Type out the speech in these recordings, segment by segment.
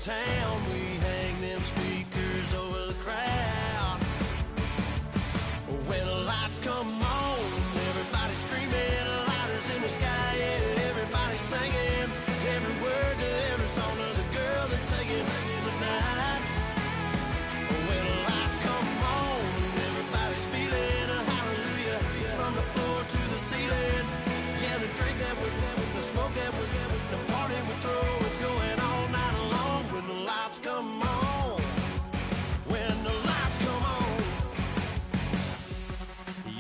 town. We hang them speakers over the crowd. When the lights come on, everybody screaming, lighters in the sky, yeah, everybody singing every word to every song of the girl that's singing tonight. When the lights come on, everybody's feeling a hallelujah from the floor to the ceiling. Yeah, the drink that we're having, the smoke that we're having, the party we throw, it's going all night long. When the lights come on, when the lights come on,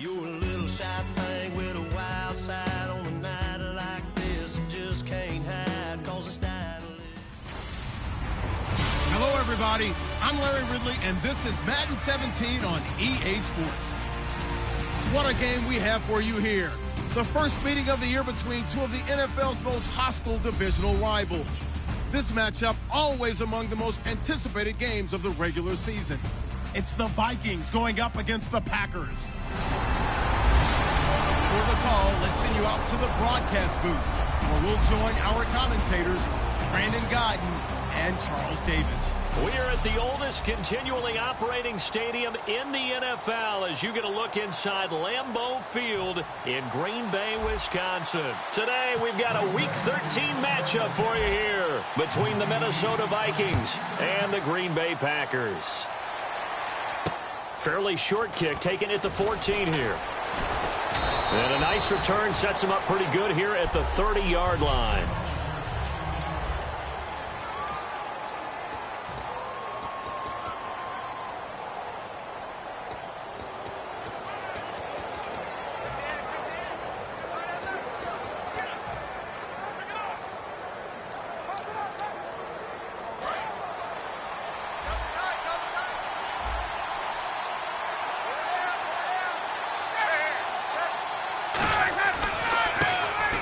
you're a little shy thing with a wild side on a night like this, and just can't hide, cause it's time to live. Hello, everybody. I'm Larry Ridley, and this is Madden 17 on EA Sports. What a game we have for you here. The first meeting of the year between two of the NFL's most hostile divisional rivals. This matchup always among the most anticipated games of the regular season. It's the Vikings going up against the Packers. For the call, let's send you out to the broadcast booth, where we'll join our commentators, Brandon Godden and Charles Davis. We are at the oldest continually operating stadium in the NFL as you get a look inside Lambeau Field in Green Bay, Wisconsin. Today, we've got a Week 13 matchup for you here between the Minnesota Vikings and the Green Bay Packers. Fairly short kick, taken at the 14 here. And a nice return sets him up pretty good here at the 30-yard line.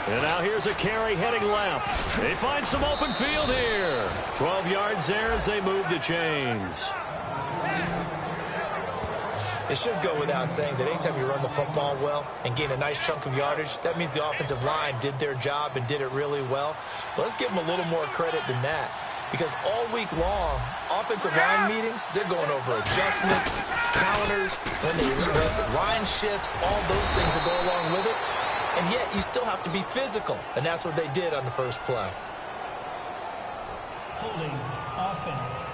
And now here's a carry heading left. They find some open field here. 12 yards there as they move the chains. It should go without saying that anytime you run the football well and gain a nice chunk of yardage, that means the offensive line did their job and did it really well. But let's give them a little more credit than that, because all week long, offensive line meetings, they're going over adjustments, counters, when they line shifts, all those things that go along with it. And yet, you still have to be physical, and that's what they did on the first play. Holding offense.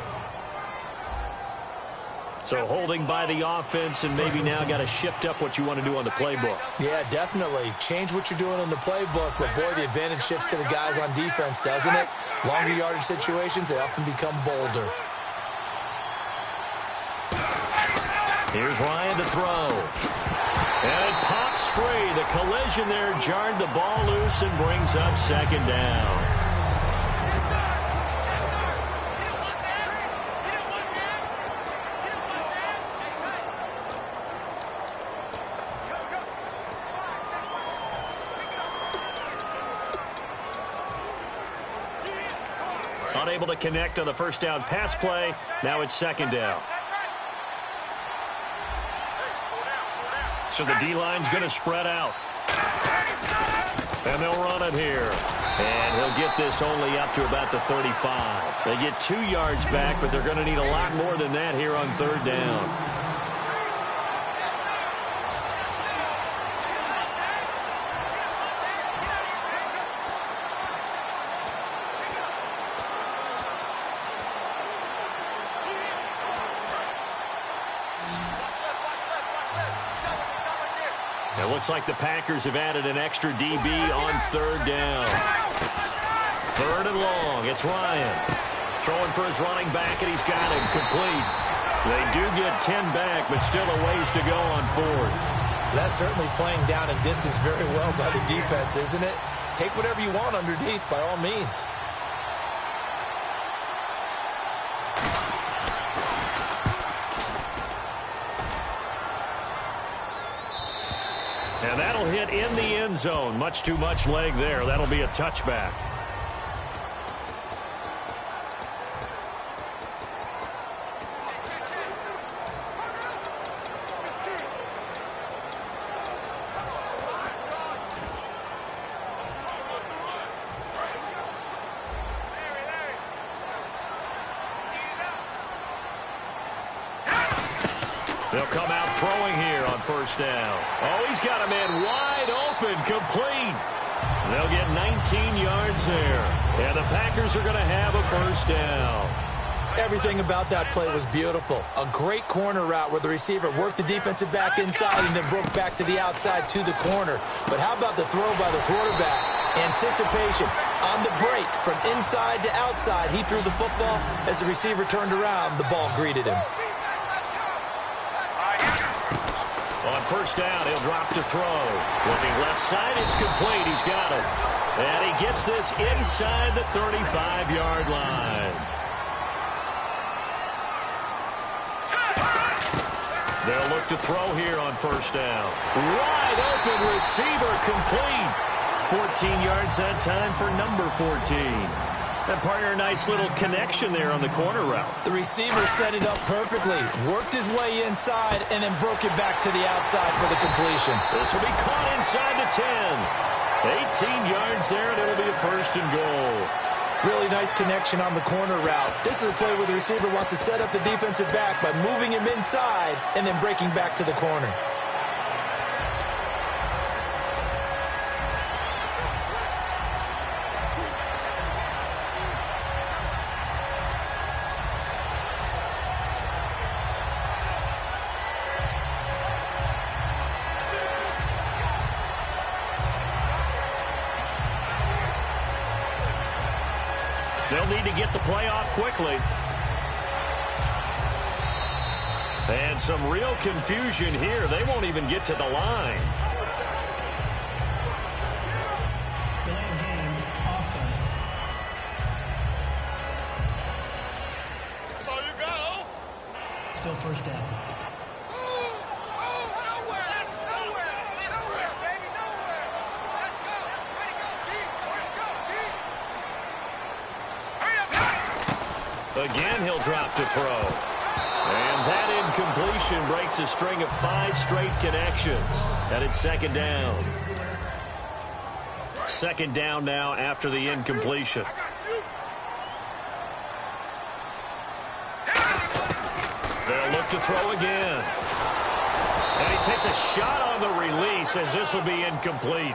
So holding by the offense, and maybe now got to shift up what you want to do on the playbook. Yeah, definitely. Change what you're doing in the playbook, but boy, the advantage shifts to the guys on defense, doesn't it? Longer yardage situations, they often become bolder. Here's Ryan to throw. And it pops free. The collision there jarred the ball loose and brings up second down. Unable to connect on the first down pass play. Now it's second down. So the D-line's going to spread out. And they'll run it here. And he'll get this only up to about the 35. They get 2 yards back, but they're going to need a lot more than that here on third down. It looks like the Packers have added an extra DB on third down. Third and long. It's Ryan. Throwing for his running back, and he's got him complete. They do get 10 back, but still a ways to go on fourth. That's certainly playing down and distance very well by the defense, isn't it? Take whatever you want underneath, by all means. And that'll hit in the end zone. Much too much leg there. That'll be a touchback. They'll come out throwing here on first down. Oh, he's got a man wide open, complete. They'll get 19 yards there. And the Packers are going to have a first down. Everything about that play was beautiful. A great corner route where the receiver worked the defensive back inside and then broke back to the outside to the corner. But how about the throw by the quarterback? Anticipation on the break from inside to outside. He threw the football. As the receiver turned around, the ball greeted him. On first down, he'll drop to throw. Looking left side, it's complete. He's got it. And he gets this inside the 35-yard line. They'll look to throw here on first down. Wide open receiver, complete. 14 yards that time for number 14. And partner, a nice little connection there on the corner route. The receiver set it up perfectly, worked his way inside, and then broke it back to the outside for the completion. This will be caught inside the 10. 18 yards there, and it'll be a first and goal. Really nice connection on the corner route. This is a play where the receiver wants to set up the defensive back by moving him inside and then breaking back to the corner. They'll need to get the play off quickly. And some real confusion here. They won't even get to the line. Delay of game, offense. That's all you got, Still first down. Again, he'll drop to throw. And that incompletion breaks a string of 5 straight connections. And it's second down. Second down now after the incompletion. They'll look to throw again. And he takes a shot on the release as this will be incomplete.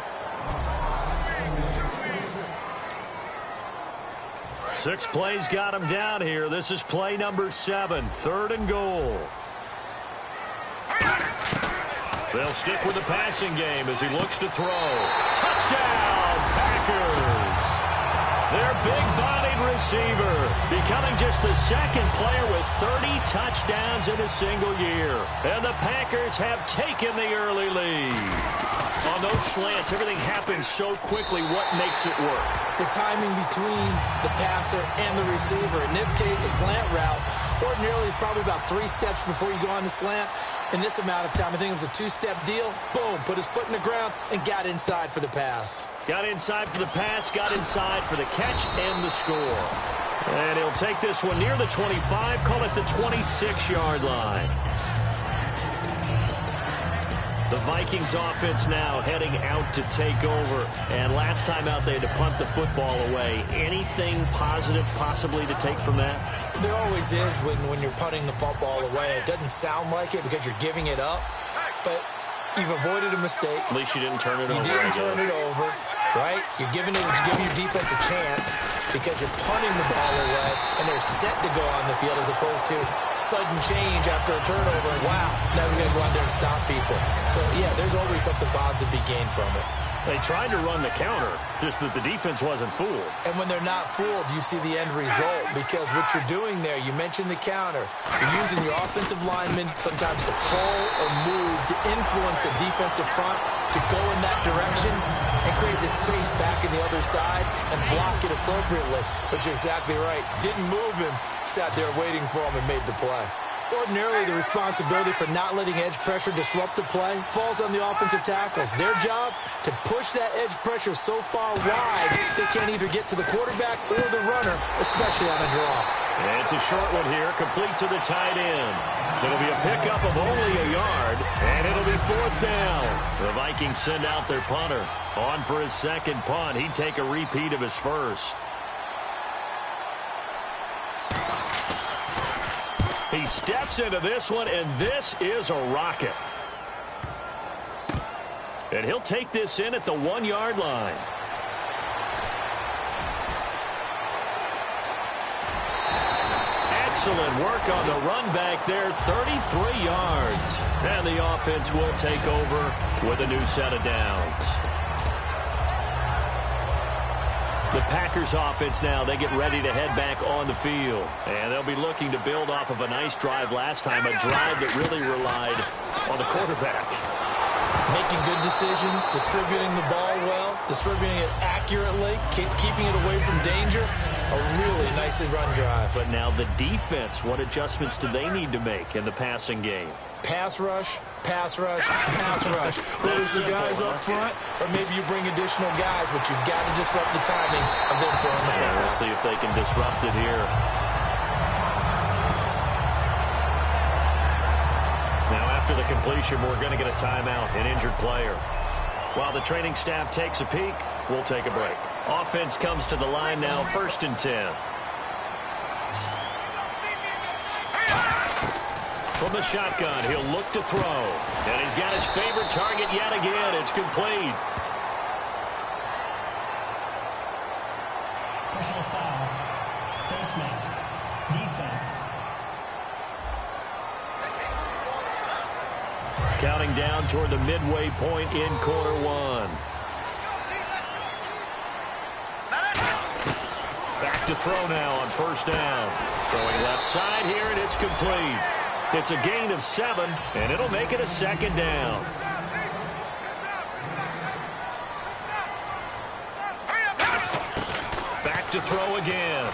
6 plays got him down here. This is play number 7, 3rd and goal. They'll stick with the passing game as he looks to throw. Touchdown, Packers! Their big-bodied receiver becoming just the 2nd player with 30 touchdowns in a single year. And the Packers have taken the early lead. On those slants, everything happens so quickly. What makes it work? The timing between the passer and the receiver. In this case, a slant route. Ordinarily, it's probably about 3 steps before you go on the slant. In this amount of time, I think it was a 2-step deal. Boom, put his foot in the ground and got inside for the pass. Got inside for the pass, got inside for the catch and the score. And he'll take this one near the 25, call it the 26-yard line. The Vikings offense now heading out to take over. And last time out, they had to punt the football away. Anything positive possibly to take from that? There always is when you're punting the football away. It doesn't sound like it because you're giving it up. But you've avoided a mistake. At least you didn't turn it over. You didn't turn it over, right? You're giving your defense a chance because you're punting the ball away, and they're set to go on the field as opposed to sudden change after a turnover. Wow, now we got to go out there and stop people. So, yeah, there's always something positive to be gained from it. They tried to run the counter, just that the defense wasn't fooled. And when they're not fooled, you see the end result because what you're doing there, you mentioned the counter. You're using your offensive linemen sometimes to pull or move to influence the defensive front to go in that direction and create the space back in the other side and block it appropriately. But you're exactly right. Didn't move him, sat there waiting for him and made the play. Ordinarily, the responsibility for not letting edge pressure disrupt the play falls on the offensive tackles. Their job, to push that edge pressure so far wide they can't either get to the quarterback or the runner, especially on a draw. And it's a short one here, complete to the tight end. It'll be a pickup of only a yard, and it'll be 4th down. The Vikings send out their punter. On for his 2nd punt. He'd take a repeat of his first. He steps into this one, and this is a rocket. And he'll take this in at the 1-yard line. Excellent work on the run back there, 33 yards. And the offense will take over with a new set of downs. The Packers offense now, they get ready to head back on the field. And they'll be looking to build off of a nice drive last time, a drive that really relied on the quarterback. Making good decisions, distributing the ball well, distributing it accurately, keeping it away from danger. A really nicely run drive. But now the defense, what adjustments do they need to make in the passing game? Pass rush, pass rush, pass rush. Whether it's the guys up front or maybe you bring additional guys, but you've got to disrupt the timing of them throwing the ball. We'll see if they can disrupt it here. Now after the completion, we're going to get a timeout, an injured player. While the training staff takes a peek, we'll take a break. Offense comes to the line now, 1st and 10. From the shotgun, he'll look to throw. And he's got his favorite target yet again. It's complete. Personal foul. Face mask. Defense. Counting down toward the midway point in quarter one. Back to throw now on 1st down. Throwing left side here, and it's complete. It's a gain of 7, and it'll make it a 2nd down. Back to throw again.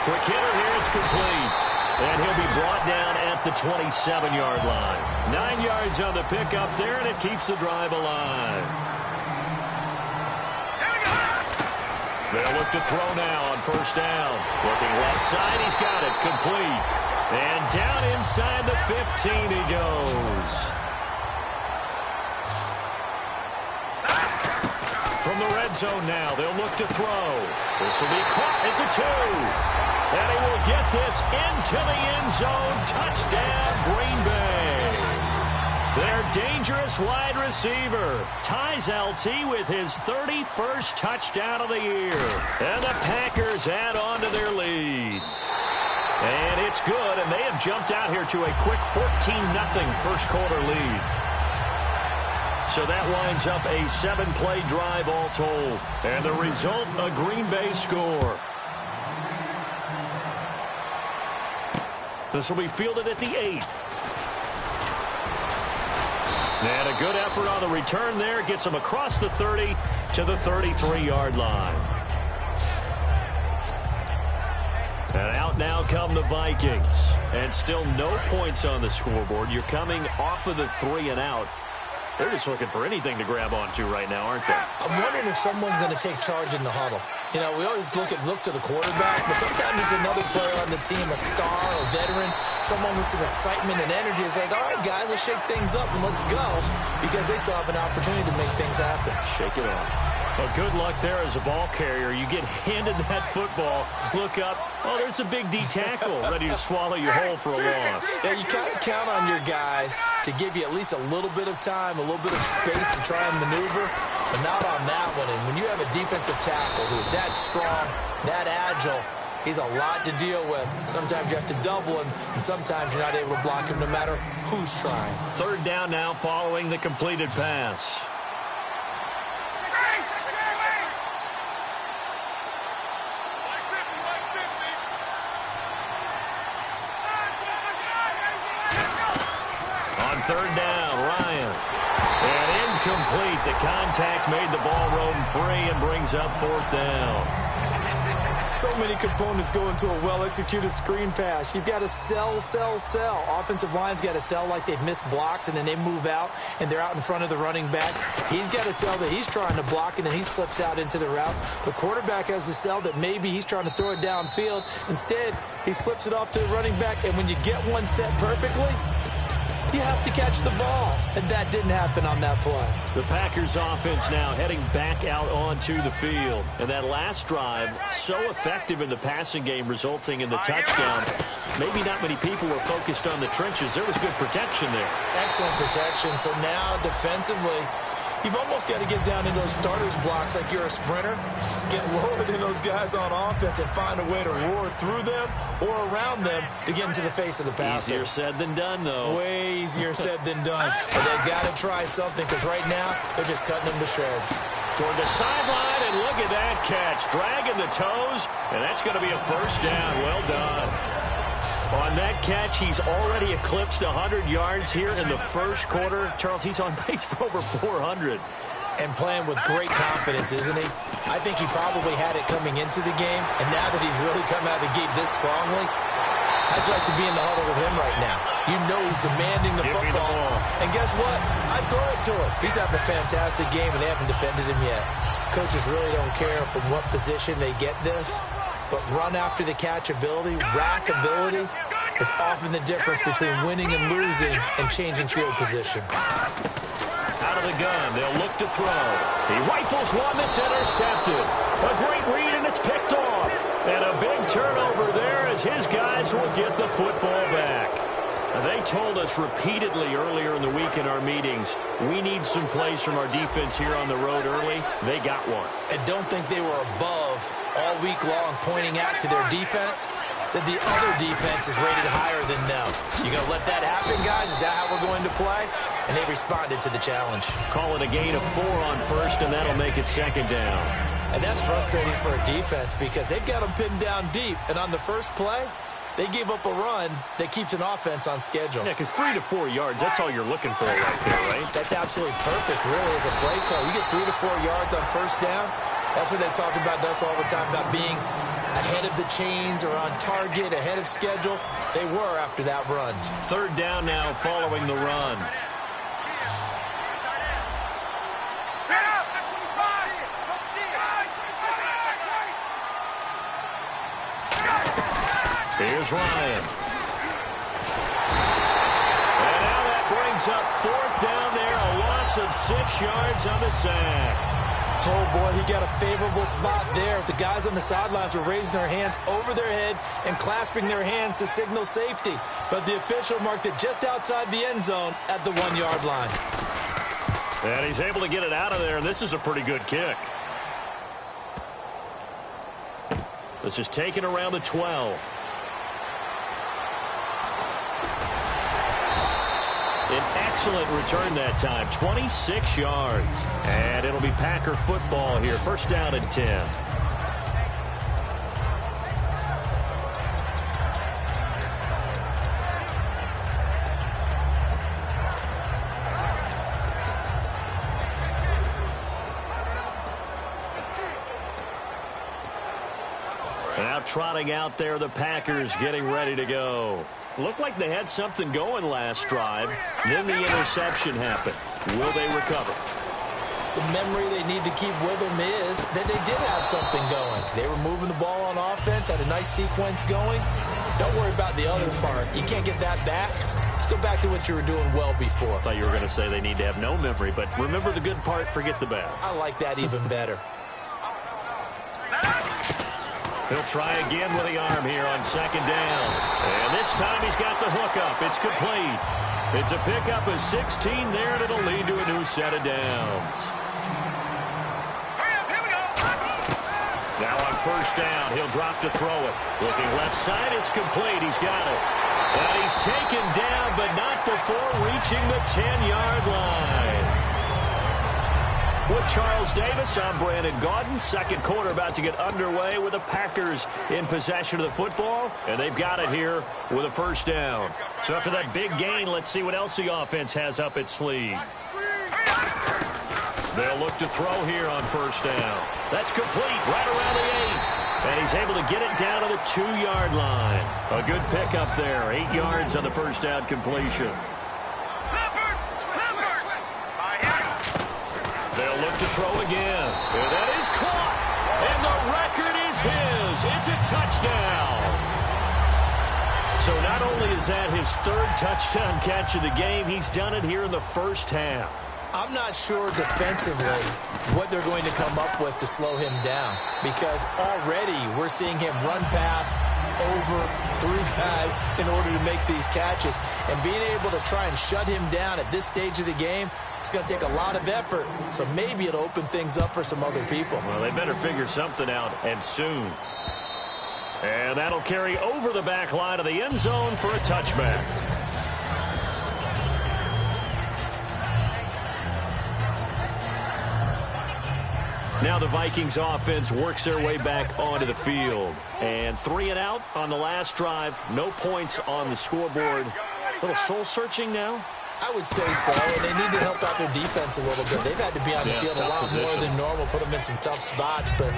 Quick hitter here, it's complete. And he'll be brought down at the 27-yard line. 9 yards on the pickup there, and it keeps the drive alive. They'll look to throw now on 1st down. Looking left side, he's got it, complete. And down inside the 15 he goes. From the red zone now, they'll look to throw. This will be caught at the 2. And he will get this into the end zone. Touchdown, Green Bay. Their dangerous wide receiver ties LT with his 31st touchdown of the year. And the Packers add on to their lead. And it's good, and they have jumped out here to a quick 14-0 first quarter lead. So that winds up a 7-play drive all told. And the result, a Green Bay score. This will be fielded at the 8. And a good effort on the return there. Gets him across the 30 to the 33-yard line. And out now come the Vikings. And still no points on the scoreboard. You're coming off of the 3 and out. They're just looking for anything to grab onto right now, aren't they? I'm wondering if someone's going to take charge in the huddle. You know, we always look to the quarterback, but sometimes it's another player on the team, a star, a veteran, someone with some excitement and energy. It's like, all right, guys, let's shake things up and let's go, because they still have an opportunity to make things happen. Shake it off. Well, good luck there as a ball carrier. You get handed that football, look up, oh, there's a big D tackle ready to swallow you whole for a loss. Yeah, you kind of count on your guys to give you at least a little bit of time, a little bit of space to try and maneuver, but not on that one. And when you have a defensive tackle who's that strong, that agile, he's a lot to deal with. Sometimes you have to double him, and sometimes you're not able to block him no matter who's trying. 3rd down now following the completed pass. On 3rd down, Ryan. And incomplete. The contact made the ball roam free and brings up 4th down. So many components go into a well-executed screen pass. You've got to sell. Offensive line's got to sell like they've missed blocks, and then they move out, and they're out in front of the running back. He's got to sell that he's trying to block, and then he slips out into the route. The quarterback has to sell that maybe he's trying to throw it downfield. Instead, he slips it off to the running back, and when you get one set perfectly, You have to catch the ball, and that didn't happen on that play. The Packers offense now heading back out onto the field. And that last drive, so effective in the passing game, resulting in the touchdown. Maybe not many people were focused on the trenches. There was good protection there. Excellent protection. So now defensively, you've almost got to get down in those starters blocks like you're a sprinter. Get lower than those guys on offense and find a way to roar through them or around them to get into the face of the passer. Easier said than done, though. Way easier said than done. But they've got to try something because right now they're just cutting them to shreds. Toward the sideline, and look at that catch. Dragging the toes, and that's going to be a first down. Well done. On that catch, he's already eclipsed 100 yards here in the first quarter. Charles, he's on pace for over 400. And playing with great confidence, isn't he? I think he probably had it coming into the game, and now that he's really come out of the gate this strongly, I'd like to be in the huddle with him right now. You know he's demanding the Give me the football. ball. And guess what? I'd throw it to him. He's having a fantastic game, and they haven't defended him yet. Coaches really don't care from what position they get this. But run after the catch ability, rack ability, is often the difference between winning and losing and changing field position. Out of the gun, they'll look to throw. He rifles one that's intercepted. A great read, and it's picked off. And a big turnover there as his guys will get the football back. Now, they told us repeatedly earlier in the week in our meetings, we need some plays from our defense here on the road early. They got one. And don't think they were above all week long pointing out to their defense that the other defense is rated higher than them. You going to let that happen, guys? Is that how we're going to play? And they responded to the challenge. Call it a gain of 4 on first, and that'll make it second down. And that's frustrating for a defense because they've got them pinned down deep. And on the first play, they gave up a run that keeps an offense on schedule. Yeah, because 3 to 4 yards, that's all you're looking for right there, right? That's absolutely perfect, really, as a play call. You get 3 to 4 yards on first down. That's what they talk about us all the time, about being ahead of the chains or on target, ahead of schedule. They were after that run. Third down now following the run. Here's Ryan. And now that brings up fourth down there, a loss of 6 yards on the sack. Oh, boy, he got a favorable spot there. The guys on the sidelines were raising their hands over their head and clasping their hands to signal safety. But the official marked it just outside the end zone at the 1-yard line. And he's able to get it out of there, and this is a pretty good kick. This is taken around the 12. An excellent return that time, 26 yards. And it'll be Packer football here, first down and 10. Now trotting out there, the Packers getting ready to go. Looked like they had something going last drive. Then the interception happened. Will they recover? The memory they need to keep with them is that they did have something going. They were moving the ball on offense, had a nice sequence going. Don't worry about the other part. You can't get that back. Let's go back to what you were doing well before. I thought you were going to say they need to have no memory, but remember the good part, forget the bad. I like that even better. He'll try again with the arm here on second down. And this time he's got the hook up. It's complete. It's a pickup of 16 there, and it'll lead to a new set of downs. Now on first down, he'll drop to throw it. Looking left side, it's complete. He's got it. And he's taken down, but not before reaching the 10-yard line. With Charles Davis, I'm Brandon Gaudin. Second quarter about to get underway with the Packers in possession of the football. And they've got it here with a first down. So after that big gain, let's see what else the offense has up its sleeve. They'll look to throw here on first down. That's complete right around the 8. And he's able to get it down to the 2-yard line. A good pickup there. 8 yards on the first down completion. They'll look to throw again. And that is caught. And the record is his. It's a touchdown. So So not only is that his third touchdown catch of the game, he's done it here in the first half. I'm not sure defensively what they're going to come up with to slow him down, because already we're seeing him run past, over, through guys in order to make these catches. And being able to try and shut him down at this stage of the game, it's going to take a lot of effort. So maybe it'll open things up for some other people. Well, they better figure something out, and soon. And that'll carry over the back line of the end zone for a touchback. Now the Vikings offense works their way back onto the field. And 3 and out on the last drive. No points on the scoreboard. A little soul-searching now. I would say so, and they need to help out their defense a little bit. They've had to be on the field a lot more than normal, put them in some tough spots. But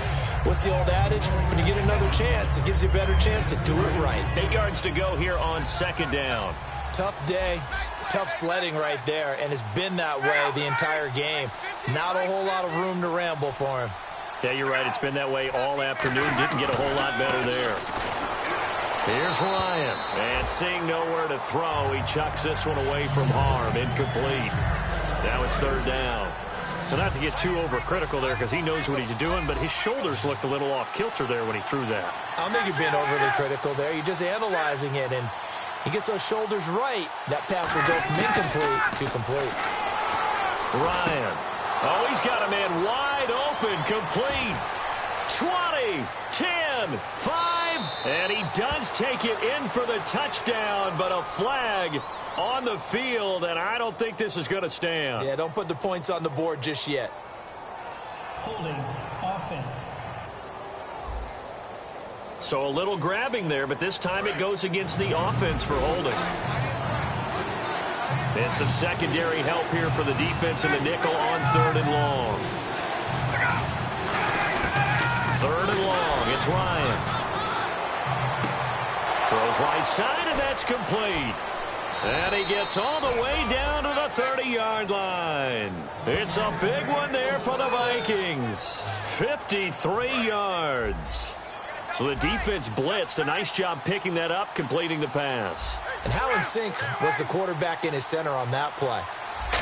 what's the old adage? When you get another chance, it gives you a better chance to do it right. 8 yards to go here on second down. Tough day, tough sledding right there, and it's been that way the entire game. Not a whole lot of room to ramble for him. Yeah, you're right. It's been that way all afternoon. Didn't get a whole lot better there. Here's Ryan, and seeing nowhere to throw, he chucks this one away from harm. Incomplete. Now it's third down. So not to get too overcritical there because he knows what he's doing, but his shoulders looked a little off kilter there when he threw that. I don't think you're being overly critical there. You're just analyzing it, and he gets those shoulders right. That pass will go from incomplete to complete. Ryan. Oh, he's got a man wide open. Complete. 20, 10, 5, and he does take it in for the touchdown, but a flag on the field, and I don't think this is going to stand. Yeah, don't put the points on the board just yet. Holding offense. So a little grabbing there, but this time it goes against the offense for holding. And some secondary help here for the defense in the nickel on 3rd and long. 3rd and long. It's Ryan. Throws right side, and that's complete. And he gets all the way down to the 30-yard line. It's a big one there for the Vikings. 53 yards. So the defense blitzed. A nice job picking that up, completing the pass. And how in sync was the quarterback in his center on that play?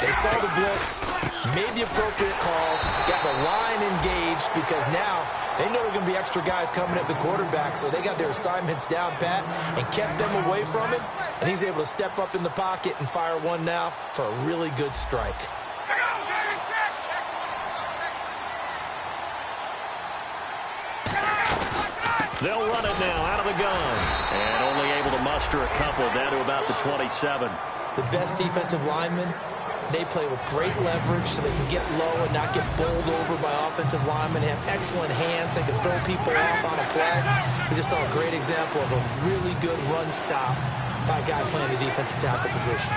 They saw the blitz, made the appropriate calls, got the line engaged, because now they know there are going to be extra guys coming at the quarterback, so they got their assignments down pat and kept them away from him, and he's able to step up in the pocket and fire one now for a really good strike. They'll run it now out of the gun, and only able to muster a couple down to about the 27. The best defensive linemen, they play with great leverage so they can get low and not get bowled over by offensive linemen. They have excellent hands. They can throw people off on a play. We just saw a great example of a really good run stop by a guy playing the defensive tackle position.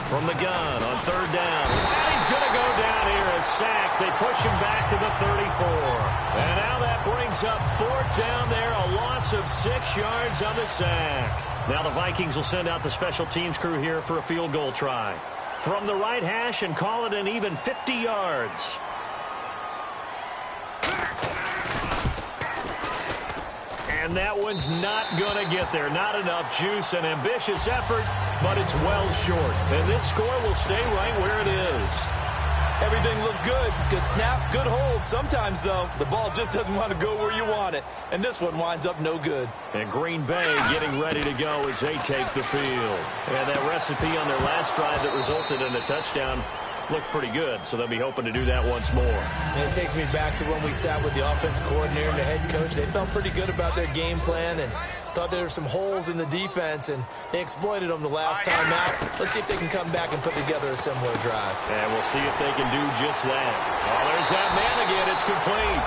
From the gun on 3rd down. And he's going to go down here as sacked. They push him back to the 34. And now that brings up 4th down there. A loss of 6 yards on the sack. Now the Vikings will send out the special teams crew here for a field goal try. From the right hash and call it an even 50 yards. And that one's not going to get there. Not enough juice. An ambitious effort, but it's well short. And this score will stay right where it is. Everything looked good. Good snap, good hold. Sometimes, though, the ball just doesn't want to go where you want it. And this one winds up no good. And Green Bay getting ready to go as they take the field. And that recipe on their last drive that resulted in a touchdown looked pretty good, so they'll be hoping to do that once more. And it takes me back to when we sat with the offensive coordinator and the head coach. They felt pretty good about their game plan and thought there were some holes in the defense, and they exploited them the last time out. Let's see if they can come back and put together a similar drive. And we'll see if they can do just that. Oh, there's that man again. It's complete.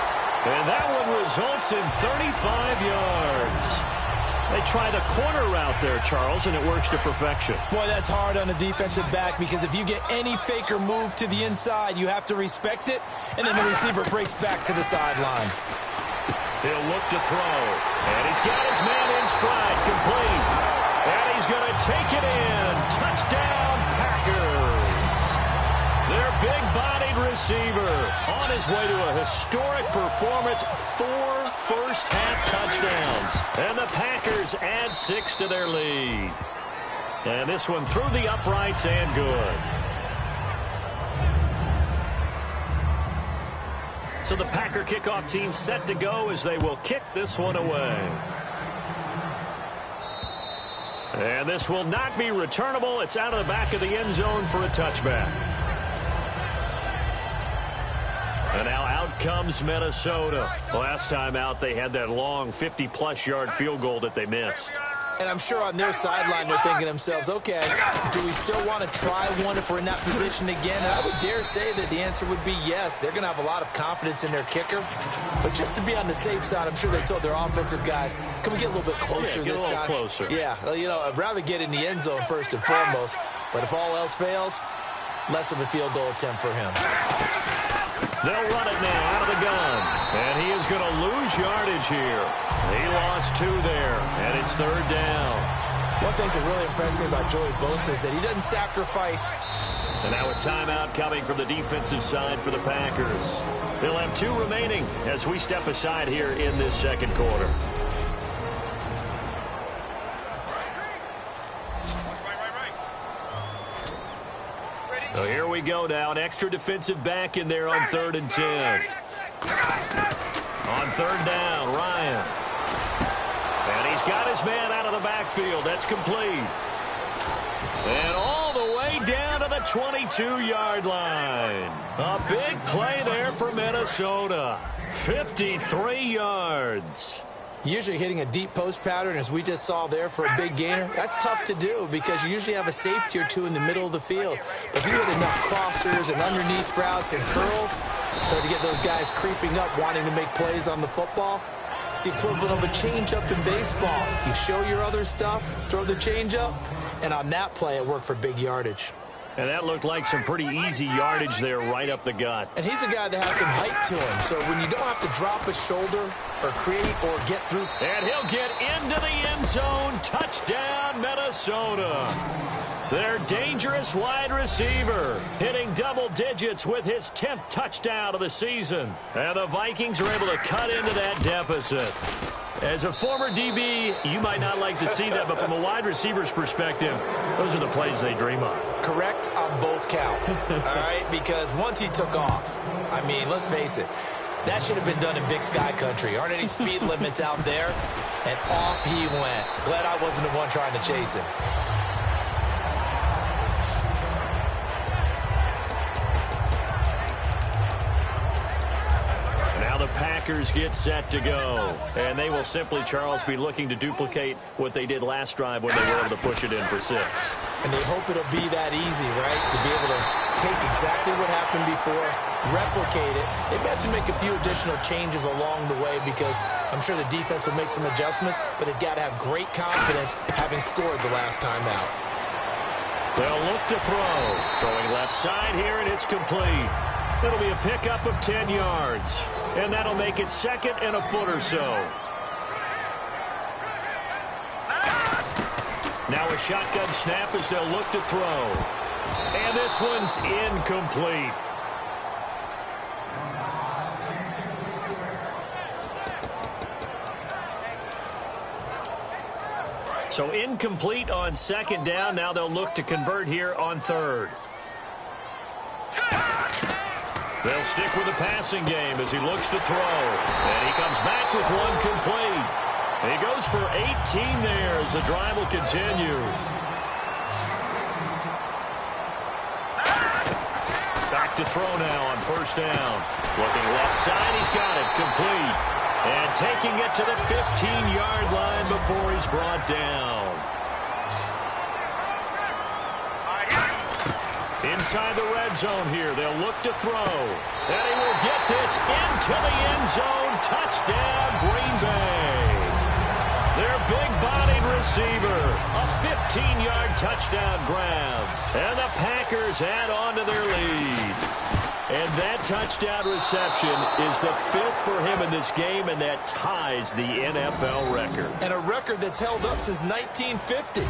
And that one results in 35 yards. They try the corner route there, Charles, and it works to perfection. Boy, that's hard on a defensive back, because if you get any fake or move to the inside, you have to respect it, and then the receiver breaks back to the sideline. He'll look to throw, and he's got his man in stride, complete. And he's going to take it in. Touchdown, Packers. Their big body wide receiver on his way to a historic performance, 4 first-half touchdowns. And the Packers add 6 to their lead. And this one through the uprights and good. So the Packer kickoff team set to go as they will kick this one away. And this will not be returnable. It's out of the back of the end zone for a touchback. And now out comes Minnesota. Last time out, they had that long 50-plus yard field goal that they missed. And I'm sure on their sideline they're thinking to themselves, okay, do we still want to try one if we're in that position again? And I would dare say that the answer would be yes. They're going to have a lot of confidence in their kicker. But just to be on the safe side, I'm sure they told their offensive guys, can we get a little bit closer this time? Get a little closer. Yeah, you know, I'd rather get in the end zone first and foremost. But if all else fails, less of a field goal attempt for him. They'll run it now out of the gun. And he is going to lose yardage here. He lost 2 there, and it's 3rd down. One thing that really impressed me about Joey Bosa is that he doesn't sacrifice. And now a timeout coming from the defensive side for the Packers. They'll have 2 remaining as we step aside here in this second quarter. So here we go now. An extra defensive back in there on 3rd and 10. On 3rd down, Ryan. And he's got his man out of the backfield. That's complete. And all the way down to the 22-yard line. A big play there for Minnesota. 53 yards. Usually hitting a deep post pattern, as we just saw there, for a big gainer, that's tough to do because you usually have a safety or 2 in the middle of the field. But if you hit enough crossers and underneath routes and curls, start to get those guys creeping up, wanting to make plays on the football. It's the equivalent of a changeup in baseball. You show your other stuff, throw the changeup, and on that play, it worked for big yardage. And that looked like some pretty easy yardage there right up the gut. And he's a guy that has some height to him, so when you don't have to drop a shoulder or create or get through. And he'll get into the end zone. Touchdown, Minnesota. Their dangerous wide receiver hitting double digits with his 10th touchdown of the season. And the Vikings are able to cut into that deficit. As a former DB, you might not like to see that, but from a wide receiver's perspective, those are the plays they dream of. Correct on both counts, all right? Because once he took off, I mean, let's face it, that should have been done in Big Sky Country. Aren't any speed limits out there? And off he went. Glad I wasn't the one trying to chase him. Packers get set to go, and they will simply, Charles, be looking to duplicate what they did last drive when they were able to push it in for 6. And they hope it'll be that easy, right, to be able to take exactly what happened before, replicate it. They may have to make a few additional changes along the way because I'm sure the defense will make some adjustments, but they've got to have great confidence having scored the last time out. They'll look to throw. Throwing left side here, and it's complete. It'll be a pickup of 10 yards. And that'll make it 2nd and a foot or so. Now a shotgun snap as they'll look to throw. And this one's incomplete. So incomplete on 2nd down. Now they'll look to convert here on 3rd. They'll stick with the passing game as he looks to throw. And he comes back with one complete. He goes for 18 there as the drive will continue. Back to throw now on 1st down. Looking left side, he's got it complete. And taking it to the 15-yard line before he's brought down. Inside the red zone here, they'll look to throw. And he will get this into the end zone. Touchdown, Green Bay. Their big-bodied receiver, a 15-yard touchdown grab. And the Packers add on to their lead. And that touchdown reception is the 5th for him in this game, and that ties the NFL record. And a record that's held up since 1950.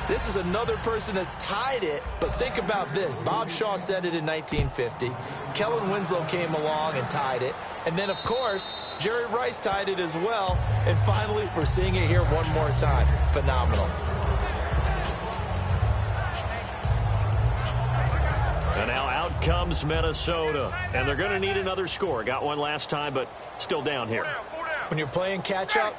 This is another person that's tied it, but think about this. Bob Shaw said it in 1950. Kellen Winslow came along and tied it. And then, of course, Jerry Rice tied it as well. And finally, we're seeing it here one more time. Phenomenal. And now out comes Minnesota. And they're going to need another score. Got one last time, but still down here. When you're playing catch-up,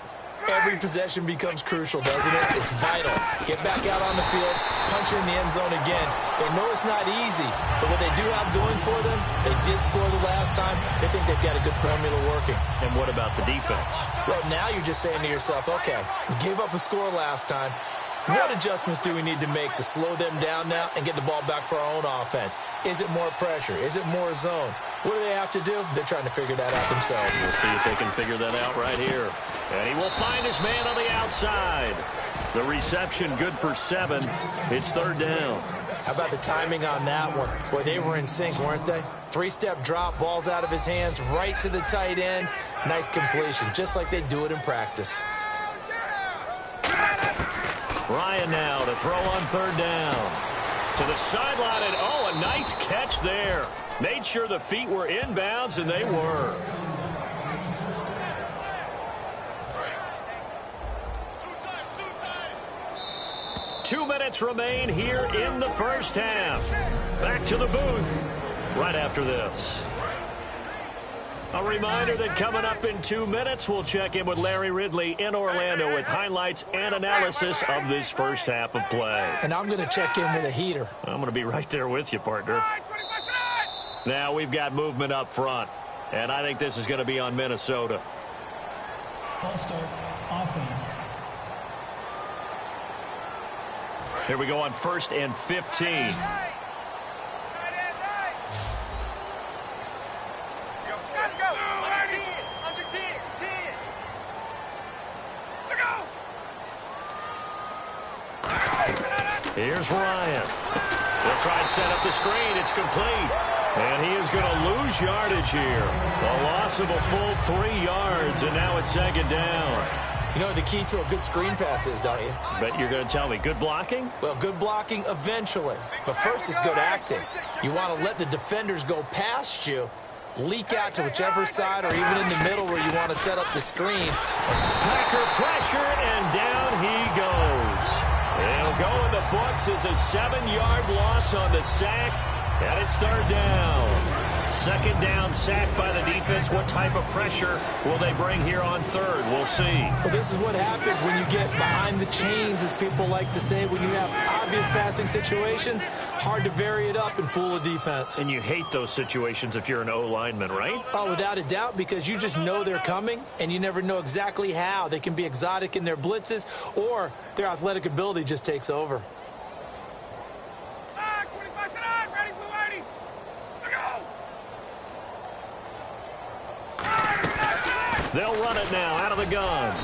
every possession becomes crucial, doesn't it? It's vital. Get back out on the field, punch in the end zone again. They know it's not easy, but what they do have going for them, they did score the last time. They think they've got a good formula working. And what about the defense? Well, now you're just saying to yourself, okay, we gave up a score last time. What adjustments do we need to make to slow them down now and get the ball back for our own offense? Is it more pressure? Is it more zone? What do they have to do? They're trying to figure that out themselves. We'll see if they can figure that out right here. And he will find his man on the outside. The reception good for 7. It's third down. How about the timing on that one? Boy, they were in sync, weren't they? 3-step drop, ball's out of his hands, right to the tight end. Nice completion, just like they do it in practice. Ryan now to throw on third down. To the sideline, and oh, a nice catch there. Made sure the feet were inbounds, and they were. Two minutes remain here in the first half. Back to the booth right after this. A reminder that coming up in 2 minutes, we'll check in with Larry Ridley in Orlando with highlights and analysis of this first half of play. And I'm going to check in with a heater. I'm going to be right there with you, partner. Now we've got movement up front, and I think this is going to be on Minnesota. False start, offense. Here we go on 1st and 15. Here's Ryan. He'll try and set up the screen. It's complete. And he is going to lose yardage here. A loss of a full 3 yards, and now it's second down. You know what the key to a good screen pass is, don't you? Bet you're going to tell me good blocking? Well, good blocking eventually. But first is good acting. You want to let the defenders go past you, leak out to whichever side or even in the middle where you want to set up the screen. Packer pressure, and down he goes. It'll go in the books as a 7-yard loss on the sack, and it's third down. Second down, sack by the defense. What type of pressure will they bring here on third? We'll see. Well, this is what happens when you get behind the chains, as people like to say. When you have obvious passing situations, hard to vary it up and fool a defense. And you hate those situations if you're an O-lineman, right? Oh, without a doubt, because you just know they're coming, and you never know exactly how. They can be exotic in their blitzes, or their athletic ability just takes over. They'll run it now out of the gun.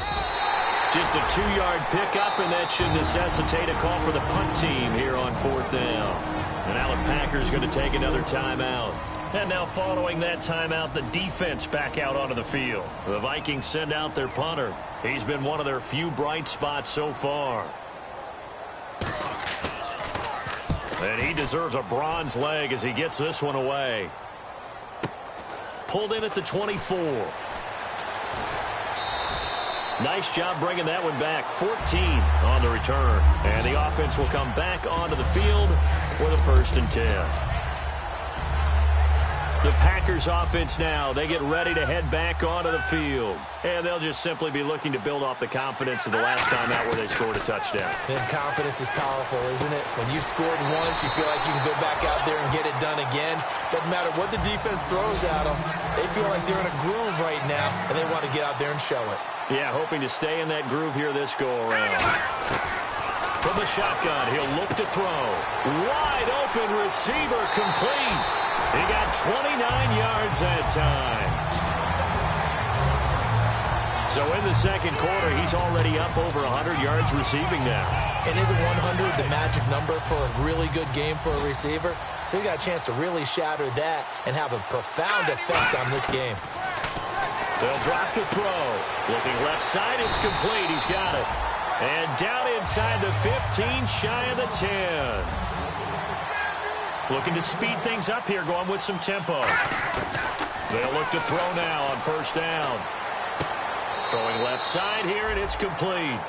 Just a 2-yard pickup, and that should necessitate a call for the punt team here on 4th down. And now the Packers going to take another timeout. And now following that timeout, the defense back out onto the field. The Vikings send out their punter. He's been one of their few bright spots so far. And he deserves a bronze leg as he gets this one away. Pulled in at the 24. Nice job bringing that one back. 14 on the return. And the offense will come back onto the field with a 1st and 10. The Packers offense now, they get ready to head back onto the field. And they'll just simply be looking to build off the confidence of the last time out where they scored a touchdown. And confidence is powerful, isn't it? When you've scored once, you feel like you can go back out there and get it done again. Doesn't matter what the defense throws at them. They feel like they're in a groove right now, and they want to get out there and show it. Yeah, hoping to stay in that groove here this go-around. From the shotgun, he'll look to throw. Wide open receiver, complete. He got 29 yards that time. So in the second quarter, he's already up over 100 yards receiving now. And isn't 100 the magic number for a really good game for a receiver? So he got a chance to really shatter that and have a profound effect on this game. They'll drop to throw. Looking left side, it's complete. He's got it. And down inside the 15, shy of the 10. Looking to speed things up here, going with some tempo. They'll look to throw now on first down. Throwing left side here, and it's complete.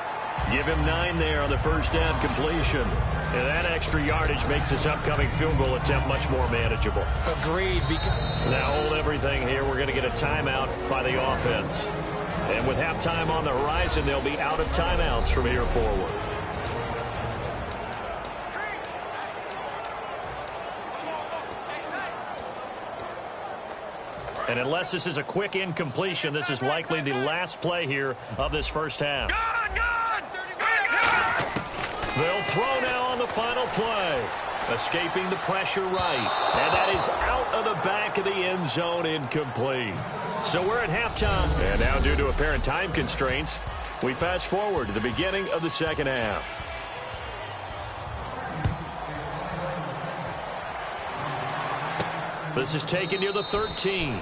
Give him 9 there on the first down completion. And that extra yardage makes this upcoming field goal attempt much more manageable. Agreed. Now hold everything here. We're going to get a timeout by the offense. And with halftime on the horizon, they'll be out of timeouts from here forward. And unless this is a quick incompletion, this is likely the last play here of this first half. They'll throw now on the final play. Escaping the pressure right. And that is out of the back of the end zone, incomplete. So we're at halftime. And now due to apparent time constraints, we fast forward to the beginning of the second half. This is taken near the 13.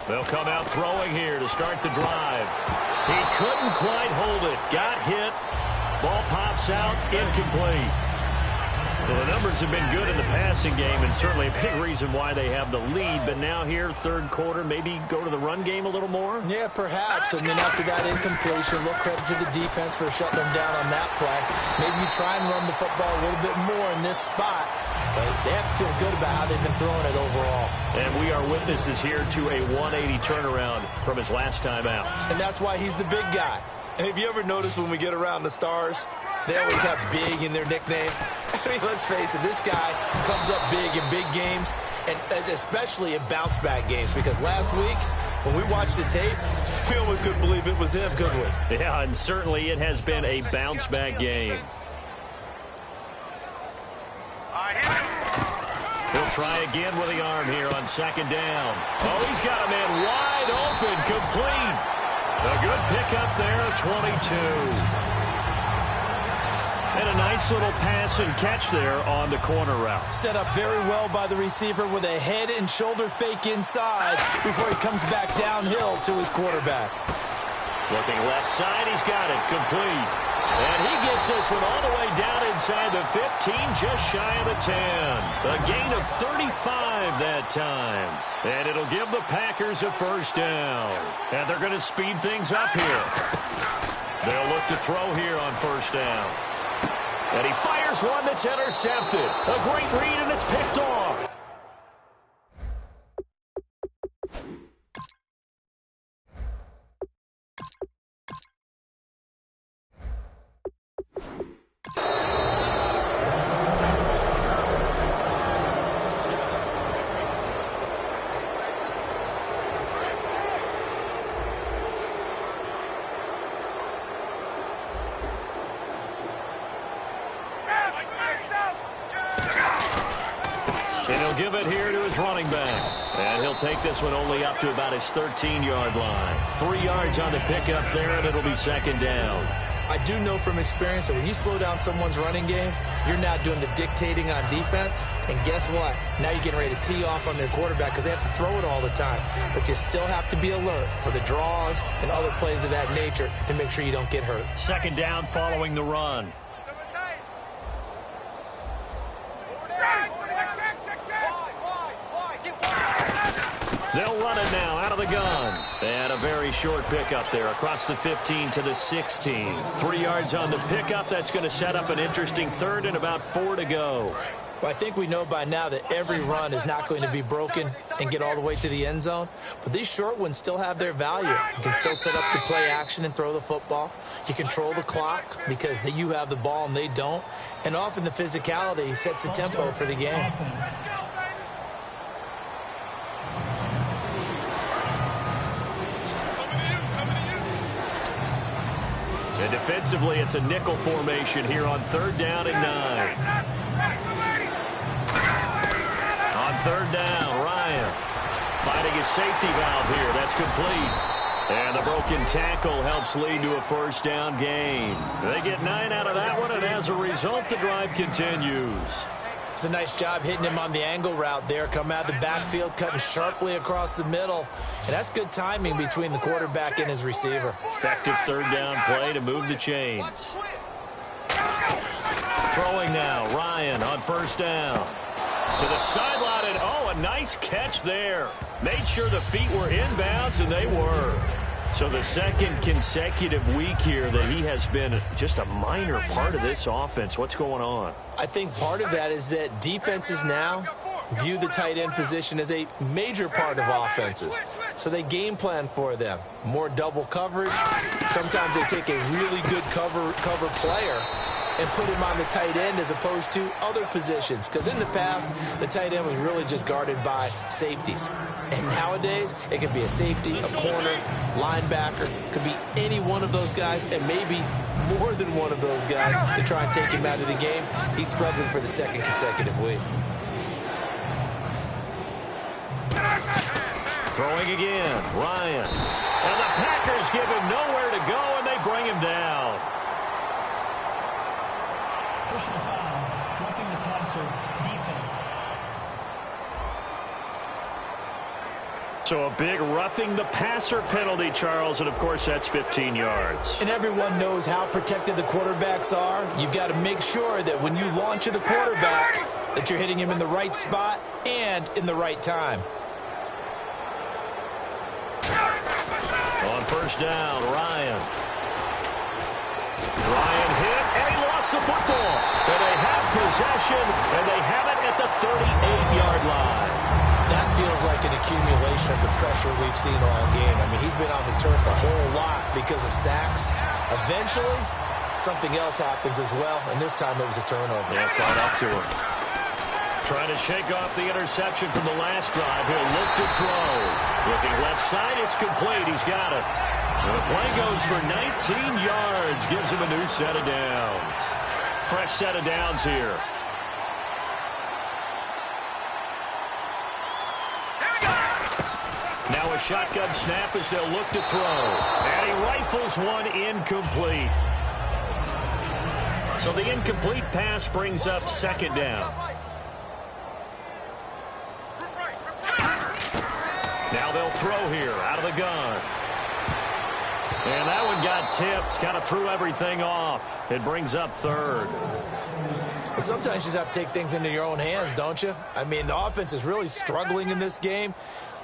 They'll come out throwing here to start the drive. He couldn't quite hold it. Got hit. Ball pops out. Incomplete. Well, the numbers have been good in the passing game, and certainly a big reason why they have the lead. But now here, third quarter, maybe go to the run game a little more? Yeah, perhaps. I mean, after that incompletion, a little credit to the defense for shutting them down on that play. Maybe you try and run the football a little bit more in this spot. But they have to feel good about how they've been throwing it overall. And we are witnesses here to a 180 turnaround from his last time out. And that's why he's the big guy. Have you ever noticed when we get around the Stars, they always have big in their nickname? I mean, let's face it, this guy comes up big in big games, and especially in bounce-back games, because last week, when we watched the tape, we almost couldn't believe it was him, could we? Yeah, and certainly it has been a bounce-back game. He'll try again with the arm here on second down. Oh, he's got a man wide open, complete. A good pickup there, 22. And a nice little pass and catch there on the corner route. Set up very well by the receiver with a head and shoulder fake inside before he comes back downhill to his quarterback. Looking left side, he's got it, complete. And he gets this one all the way down inside the 15, just shy of the 10. A gain of 35 that time. And it'll give the Packers a first down. And they're going to speed things up here. They'll look to throw here on first down. And he fires one that's intercepted. A great read, and it's picked off. Give it here to his running back. And he'll take this one only up to about his 13-yard line. 3 yards on the pickup there, and it'll be second down. I do know from experience that when you slow down someone's running game, you're now doing the dictating on defense. And guess what? Now you're getting ready to tee off on their quarterback because they have to throw it all the time. But you still have to be alert for the draws and other plays of that nature to make sure you don't get hurt. Second down following the run. They'll run it now out of the gun. And a very short pickup there across the 15 to the 16. 3 yards on the pickup. That's going to set up an interesting third and about 4 to go. Well, I think we know by now that every run is not going to be broken and get all the way to the end zone. But these short ones still have their value. You can still set up the play action and throw the football. You control the clock because you have the ball and they don't. And often the physicality sets the tempo for the game. And defensively, it's a nickel formation here on third down and 9. On third down, Ryan finding his safety valve here. That's complete. And the broken tackle helps lead to a first down gain. They get 9 out of that one, and as a result, the drive continues. It's a nice job hitting him on the angle route there. Come out of the backfield, cutting sharply across the middle. And that's good timing between the quarterback and his receiver. Effective third down play to move the chains. Throwing now, Ryan on first down. To the sideline, and a nice catch there. Made sure the feet were inbounds, and they were. So the second consecutive week here that he has been just a minor part of this offense. What's going on? I think part of that is that defenses now view the tight end position as a major part of offenses. So they game plan for them. More double coverage. Sometimes they take a really good cover player and put him on the tight end as opposed to other positions. Because in the past, the tight end was really just guarded by safeties. And nowadays, it could be a safety, a corner, linebacker. Could be any one of those guys, and maybe more than one of those guys to try and take him out of the game. He's struggling for the second consecutive week. Throwing again, Ryan. And the Packers give him nowhere to go, and they bring him down. Personal foul, roughing the passer, defense. So a big roughing the passer penalty, Charles, and of course that's 15 yards. And everyone knows how protected the quarterbacks are. You've got to make sure that when you launch at a quarterback that you're hitting him in the right spot and in the right time. On first down, Ryan hit, and he lost the football. And they have possession, and they have it at the 38-yard line. That feels like an accumulation of the pressure we've seen all game. I mean, he's been on the turf a whole lot because of sacks. Eventually, something else happens as well, and this time it was a turnover. Yeah, caught up to him. Trying to shake off the interception from the last drive. He'll look to throw. Looking left side, it's complete. He's got it. And the play goes for 19 yards. Gives him a new set of downs. Fresh set of downs here. Now a shotgun snap as they'll look to throw. And he rifles one incomplete. So the incomplete pass brings up second down. Now they'll throw here out of the gun. And that one got tipped. Kind of threw everything off. It brings up third. Well, sometimes you just have to take things into your own hands, don't you? I mean, the offense is really struggling in this game.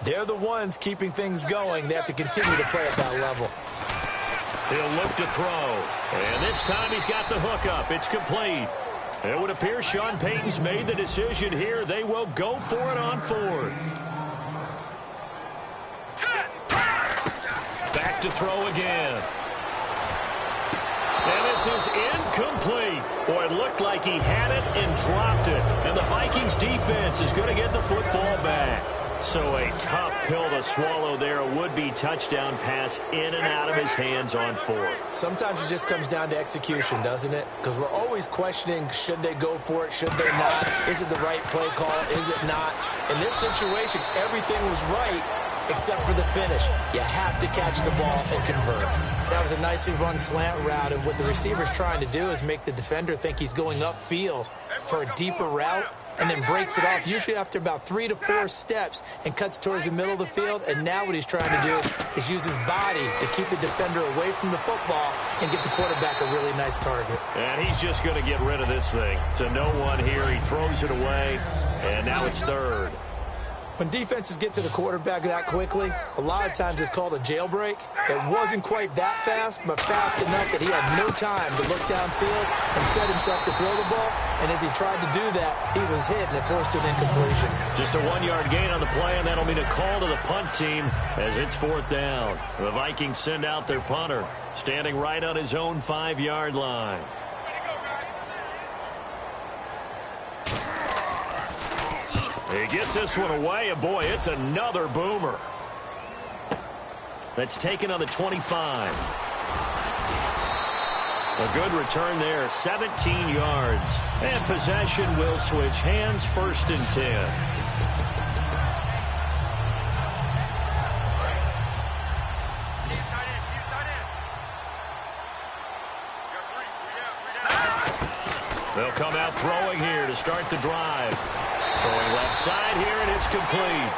They're the ones keeping things going. They have to continue to play at that level. He'll look to throw. And this time he's got the hook up. It's complete. It would appear Sean Payton's made the decision here. They will go for it on fourth. Back to throw again. And this is incomplete. Boy, it looked like he had it and dropped it. And the Vikings defense is going to get the football back. So a tough pill to swallow there. A would-be touchdown pass in and out of his hands on fourth. Sometimes it just comes down to execution, doesn't it? Because we're always questioning, should they go for it, should they not? Is it the right play call, is it not? In this situation, everything was right except for the finish. You have to catch the ball and convert. That was a nicely run slant route, and what the receiver's trying to do is make the defender think he's going upfield for a deeper route, and then breaks it off, usually after about 3 to 4 steps, and cuts towards the middle of the field. And now what he's trying to do is use his body to keep the defender away from the football and give the quarterback a really nice target. And he's just going to get rid of this thing. To no one here, he throws it away, and now it's third. When defenses get to the quarterback that quickly, a lot of times it's called a jailbreak. It wasn't quite that fast, but fast enough that he had no time to look downfield and set himself to throw the ball. And as he tried to do that, he was hit, and it forced an incompletion. Just a 1-yard gain on the play, and that'll mean a call to the punt team as it's fourth down. The Vikings send out their punter, standing right on his own 5-yard line. He gets this one away, and boy, it's another boomer. That's taken on the 25. A good return there, 17 yards. And possession will switch hands, 1st and 10. They'll come out throwing here to start the drive. Throwing left side here, and it's complete.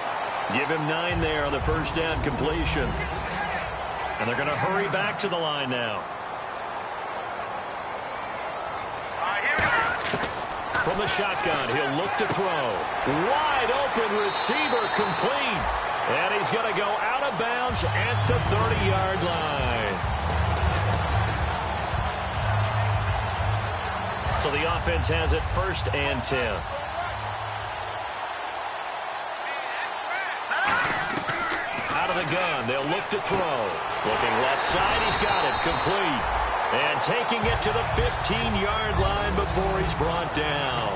Give him 9 there on the first down completion. And they're going to hurry back to the line now. From the shotgun, he'll look to throw. Wide open receiver, complete. And he's going to go out of bounds at the 30-yard line. So the offense has it 1st and 10. Out of the gun, they'll look to throw. Looking left side, he's got it, complete. And taking it to the 15-yard line before he's brought down.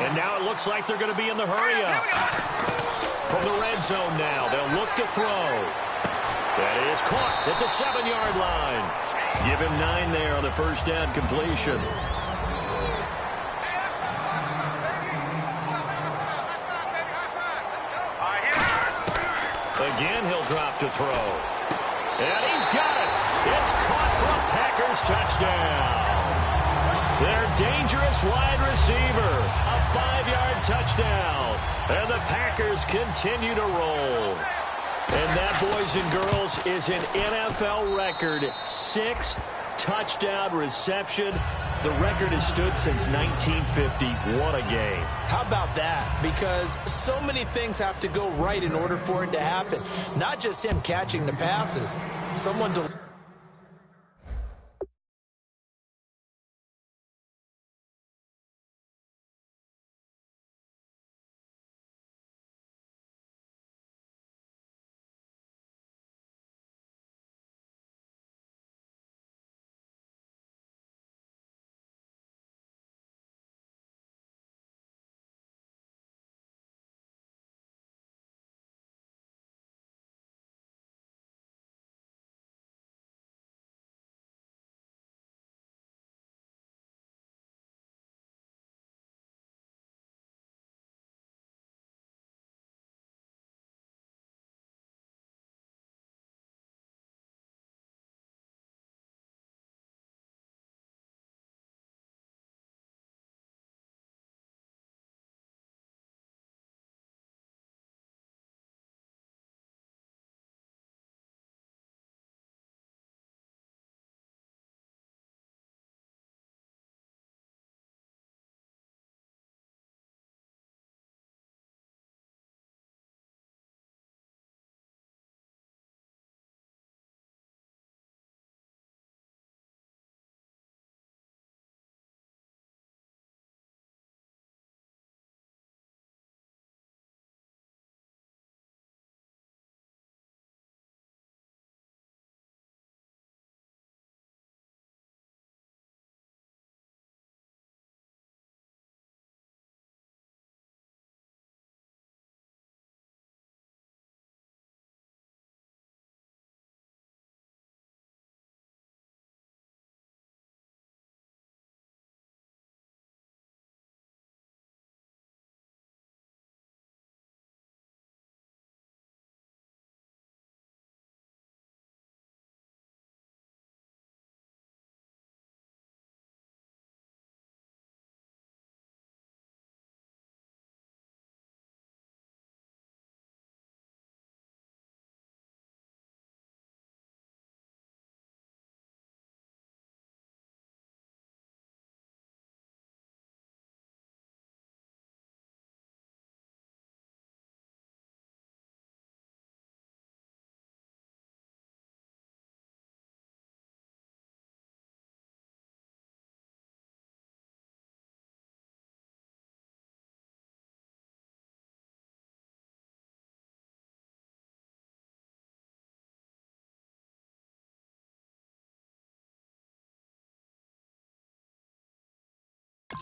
And now it looks like they're going to be in the hurry-up. From the red zone now, they'll look to throw. That is caught at the 7-yard line. Give him 9 there on the first down completion. Again, he'll drop to throw. And he's got it. It's caught for a Packers touchdown. Their dangerous wide receiver. A 5-yard touchdown. And the Packers continue to roll. And that, boys and girls, is an NFL record 6th touchdown reception. The record has stood since 1950. What a game. How about that? Because so many things have to go right in order for it to happen. Not just him catching the passes. Someone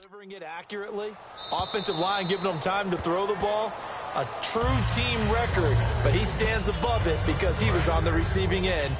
delivering it accurately. Offensive line giving them time to throw the ball. A true team record, but he stands above it because he was on the receiving end.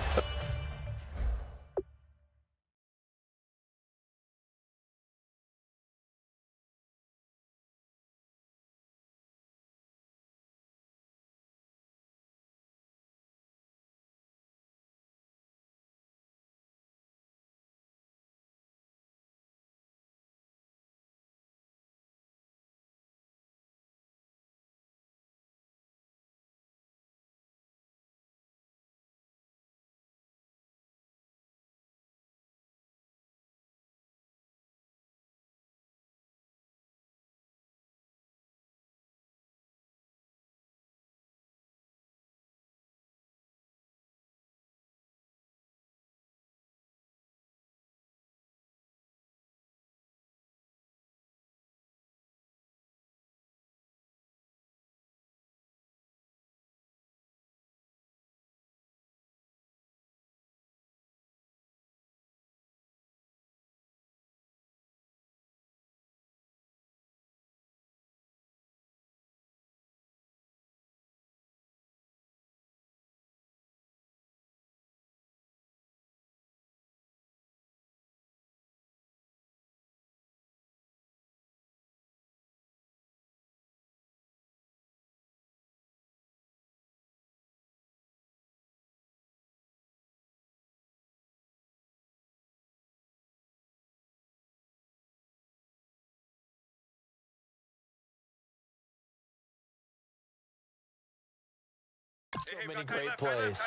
So many great plays.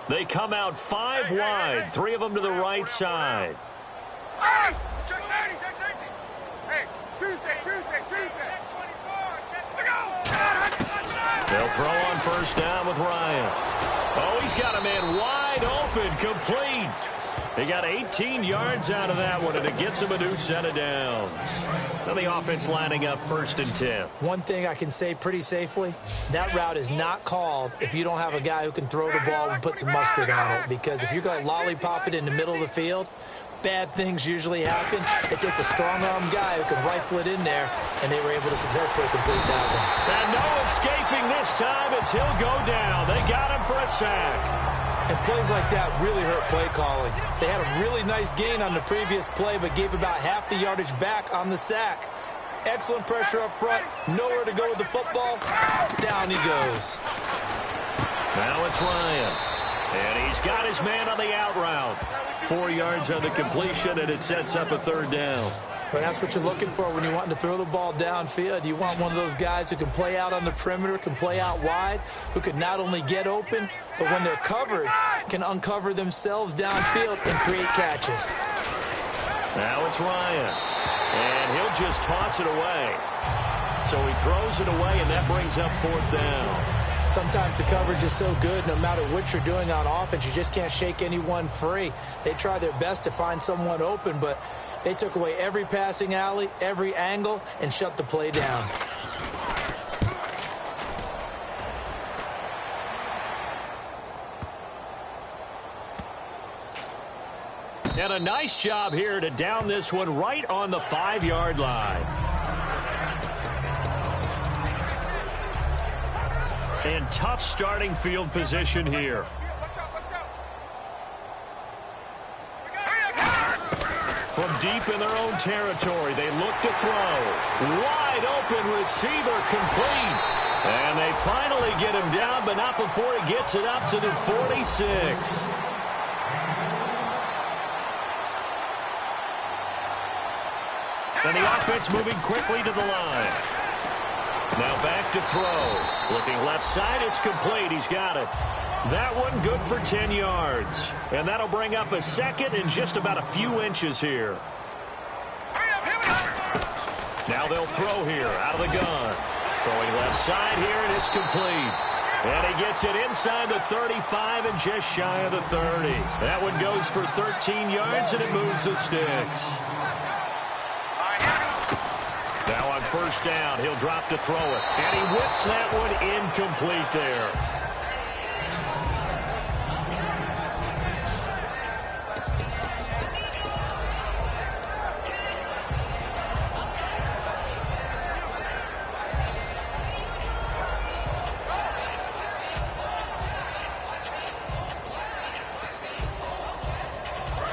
They come out 5 wide, 3 of them to the right side. Hey, Tuesday. They'll throw on first down with Ryan. Oh, he's got a man wide open, complete. He got 18 yards out of that one, and it gets him a new set of downs. Now the offense lining up 1st and 10. One thing I can say pretty safely, that route is not called if you don't have a guy who can throw the ball and put some mustard on it. Because if you're going to lollipop it in the middle of the field, bad things usually happen. It takes a strong-arm guy who can rifle it in there, and they were able to successfully complete that one. And no escaping this time as he'll go down. They got him for a sack. And plays like that really hurt play calling. They had a really nice gain on the previous play, but gave about half the yardage back on the sack. Excellent pressure up front. Nowhere to go with the football. Down he goes. Now it's Ryan. And he's got his man on the out route. 4 yards on the completion, and it sets up a 3rd down. Well, that's what you're looking for when you want to throw the ball downfield. You want one of those guys who can play out on the perimeter, can play out wide, who can not only get open, but when they're covered, can uncover themselves downfield and create catches. Now it's Ryan. And he'll just toss it away. So he throws it away, and that brings up 4th down. Sometimes the coverage is so good, no matter what you're doing on offense, you just can't shake anyone free. They try their best to find someone open, but they took away every passing alley, every angle, and shut the play down. And a nice job here to down this one right on the 5-yard line. And tough starting field position here. From deep in their own territory, they look to throw. Wide open receiver, complete. And they finally get him down, but not before he gets it up to the 46. And the offense moving quickly to the line. Now back to throw. Looking left side, it's complete. He's got it. That one good for 10 yards. And that'll bring up a 2nd and just about a few inches here. Now they'll throw here out of the gun. Throwing left side here, and it's complete. And he gets it inside the 35 and just shy of the 30. That one goes for 13 yards, and it moves the sticks. Now on first down, he'll drop to throw it. And he whips that one incomplete there.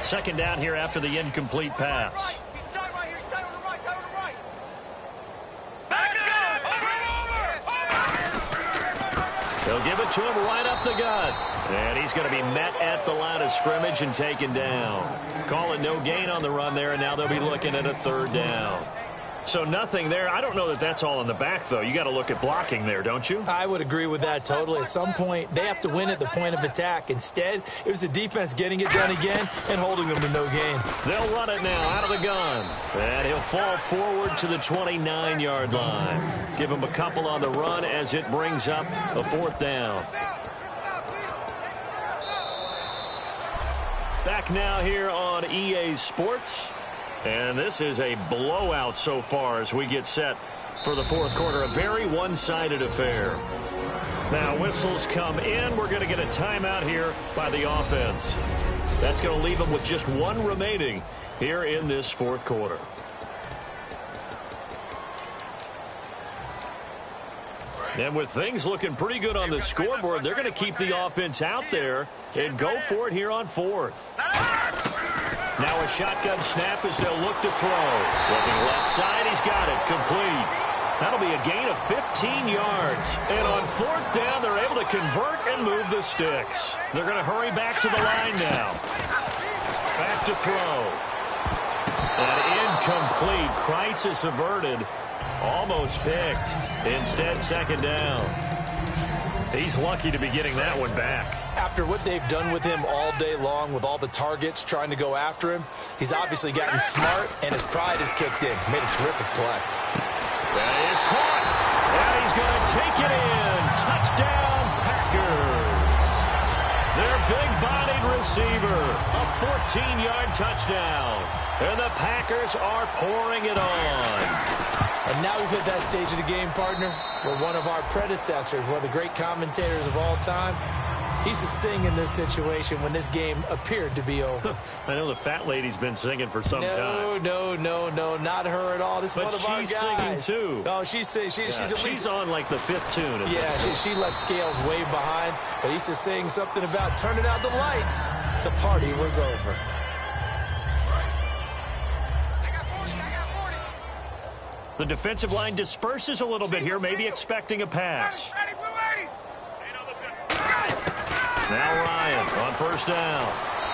Second down here after the incomplete pass. They'll give it to him right up the gut. And he's going to be met at the line of scrimmage and taken down. Call it no gain on the run there, and now they'll be looking at a 3rd down. So nothing there. I don't know that that's all in the back, though. You got to look at blocking there, don't you? I would agree with that totally. At some point, they have to win at the point of attack. Instead, it was the defense getting it done again and holding them to no gain. They'll run it now out of the gun. And he'll fall forward to the 29-yard line. Give him a couple on the run as it brings up a 4th down. Back now here on EA Sports. And this is a blowout so far as we get set for the 4th quarter. A very one-sided affair. Now whistles come in. We're going to get a timeout here by the offense. That's going to leave them with just 1 remaining here in this 4th quarter. And with things looking pretty good on the scoreboard, they're going to keep the offense out there and go for it here on 4th. Now a shotgun snap as they'll look to throw. Looking left side, he's got it. Complete. That'll be a gain of 15 yards. And on 4th down, they're able to convert and move the sticks. They're going to hurry back to the line now. Back to throw. And incomplete. Crisis averted. Almost picked. Instead, 2nd down. He's lucky to be getting that one back. After what they've done with him all day long with all the targets trying to go after him, he's obviously gotten smart, and his pride has kicked in. Made a terrific play. That is caught. And he's going to take it in. Touchdown, Packers. Their big-bodied receiver, a 14-yard touchdown. And the Packers are pouring it on. And now we've hit that stage of the game, partner, where one of our predecessors, one of the great commentators of all time, he used to sing in this situation when this game appeared to be over. I know the fat lady's been singing for some time. No, not her at all. This is one of our guys. But she's singing, too. Oh, she's singing. She's on, like, the 5th tune. Yeah, she left Scales way behind. But he used to sing something about turning out the lights. The party was over. The defensive line disperses a little bit here, maybe expecting a pass. Now Ryan on first down.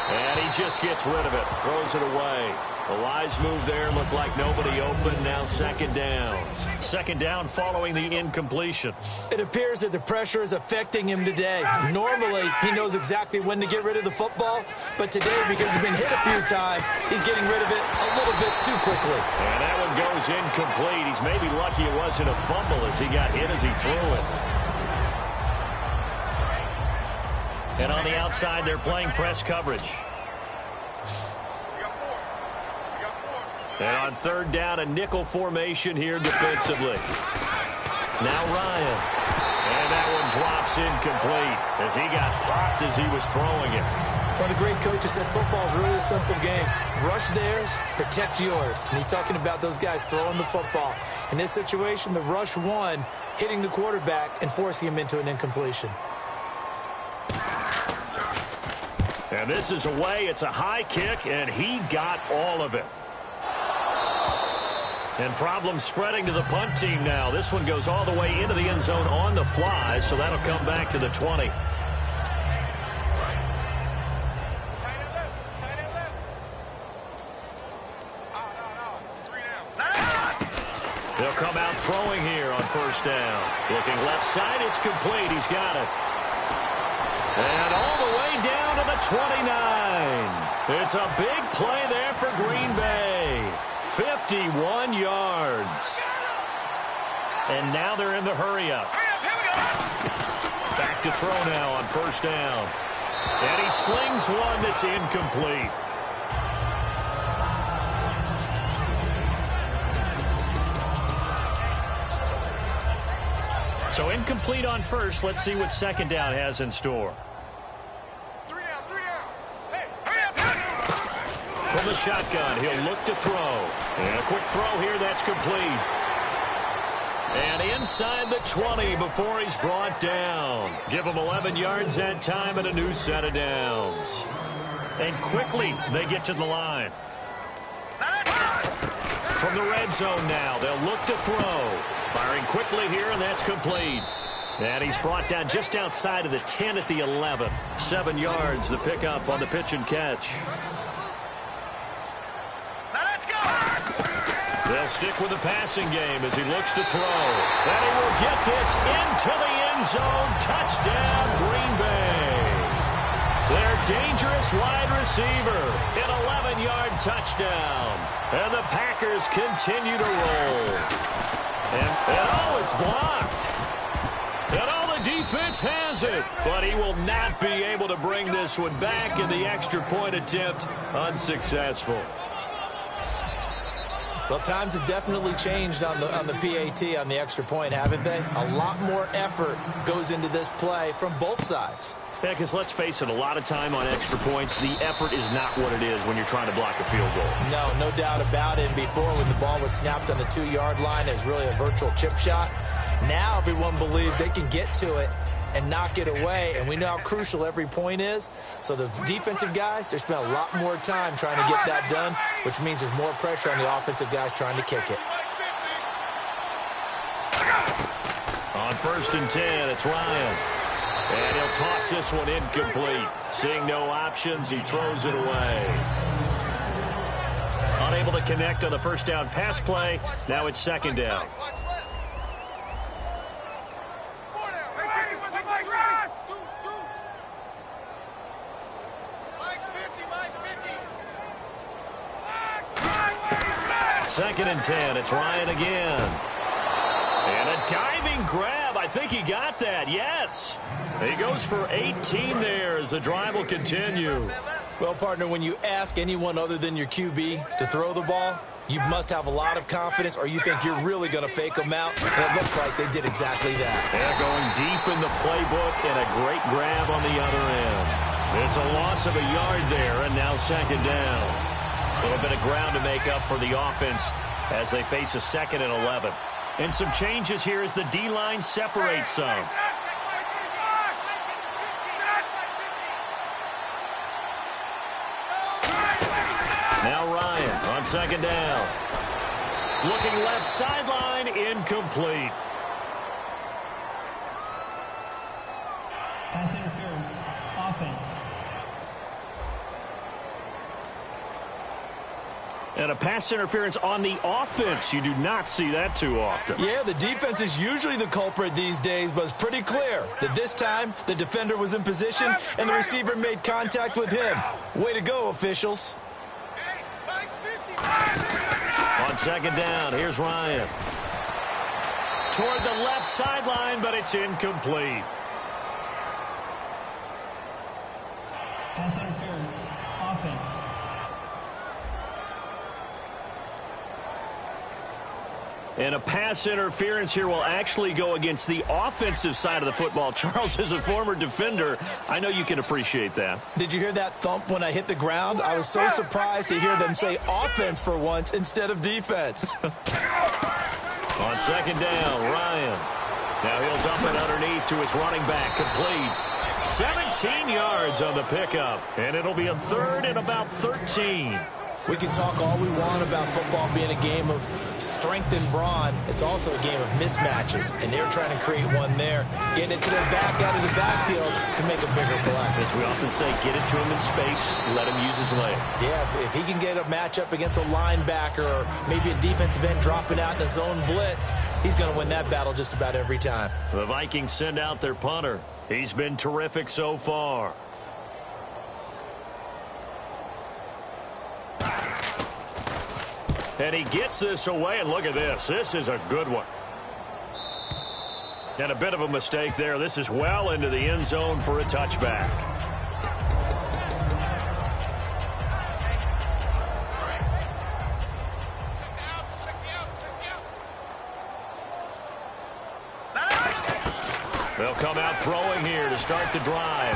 And he just gets rid of it. Throws it away. The Lions move there. Looked like nobody open. Now second down. Second down following the incompletion. It appears that the pressure is affecting him today. Normally, he knows exactly when to get rid of the football. But today, because he's been hit a few times, he's getting rid of it a little bit too quickly. And that one goes incomplete. He's maybe lucky it wasn't a fumble as he got hit as he threw it. And on the outside, they're playing press coverage. And on third down, a nickel formation here defensively. Now Ryan. And that one drops incomplete as he got popped as he was throwing it. One of the great coaches said football is really a simple game. Rush theirs, protect yours. And he's talking about those guys throwing the football. In this situation, the rush won, hitting the quarterback and forcing him into an incompletion. And this is away. It's a high kick, and he got all of it. And problems spreading to the punt team now. This one goes all the way into the end zone on the fly, so that'll come back to the 20. They'll come out throwing here on first down. Looking left side, it's complete. He's got it. And all the way down to the 29. It's a big play there for Green Bay. 51 yards. And now they're in the hurry-up. Back to throw now on first down. And he slings one that's incomplete. So incomplete on first. Let's see what second down has in store. From the shotgun, he'll look to throw. And a quick throw here, that's complete. And inside the 20 before he's brought down. Give him 11 yards that time and a new set of downs. And quickly, they get to the line. From the red zone now, they'll look to throw. Firing quickly here, and that's complete. And he's brought down just outside of the 10 at the 11. 7 yards, the pickup on the pitch and catch. They'll stick with the passing game as he looks to throw. And he will get this into the end zone. Touchdown, Green Bay. Their dangerous wide receiver. An 11-yard touchdown. And the Packers continue to roll. And oh, it's blocked. And oh, the defense has it. But he will not be able to bring this one back, in the extra point attempt unsuccessful. Well, times have definitely changed on the PAT, on the extra point, haven't they? A lot more effort goes into this play from both sides. Yeah, because let's face it, a lot of time on extra points, the effort is not what it is when you're trying to block a field goal. No doubt about it. And before, when the ball was snapped on the 2-yard line, it was really a virtual chip shot. Now everyone believes they can get to it and knock it away, and we know how crucial every point is. So the defensive guys, they spent a lot more time trying to get that done, which means there's more pressure on the offensive guys trying to kick it. On first and 10, it's Ryan. And he'll toss this one incomplete. Seeing no options, he throws it away. Unable to connect on the first down pass play. Now it's second down. 2nd and 10. It's Ryan again. And a diving grab. I think he got that. Yes. He goes for 18 there as the drive will continue. Well, partner, when you ask anyone other than your QB to throw the ball, you must have a lot of confidence or you think you're really going to fake them out. And it looks like they did exactly that. They're going deep in the playbook and a great grab on the other end. It's a loss of a yard there, and now 2nd down. A little bit of ground to make up for the offense as they face a 2nd and 11. And some changes here as the D-line separates some. Now Ryan on 2nd down. Looking left sideline, incomplete. Pass interference, offense. And a pass interference on the offense. You do not see that too often. Yeah, the defense is usually the culprit these days, but it's pretty clear that this time the defender was in position and the receiver made contact with him. Way to go, officials. On 2nd down, here's Ryan. Toward the left sideline, but it's incomplete. Pass interference, offense. And a pass interference here will actually go against the offensive side of the football. Charles is a former defender. I know you can appreciate that. Did you hear that thump when I hit the ground? I was so surprised to hear them say offense for once instead of defense. On 2nd down, Ryan. Now he'll dump it underneath to his running back, complete. 17 yards on the pickup, and it'll be a 3rd and about 13. We can talk all we want about football being a game of strength and brawn. It's also a game of mismatches, and they're trying to create one there, getting it to their back out of the backfield to make a bigger play. As we often say, get it to him in space, let him use his leg. Yeah, if he can get a matchup against a linebacker or maybe a defensive end dropping out in a zone blitz, he's going to win that battle just about every time. The Vikings send out their punter. He's been terrific so far. And he gets this away, and look at this. This is a good one. And a bit of a mistake there. This is well into the end zone for a touchback. They'll come out throwing here to start the drive.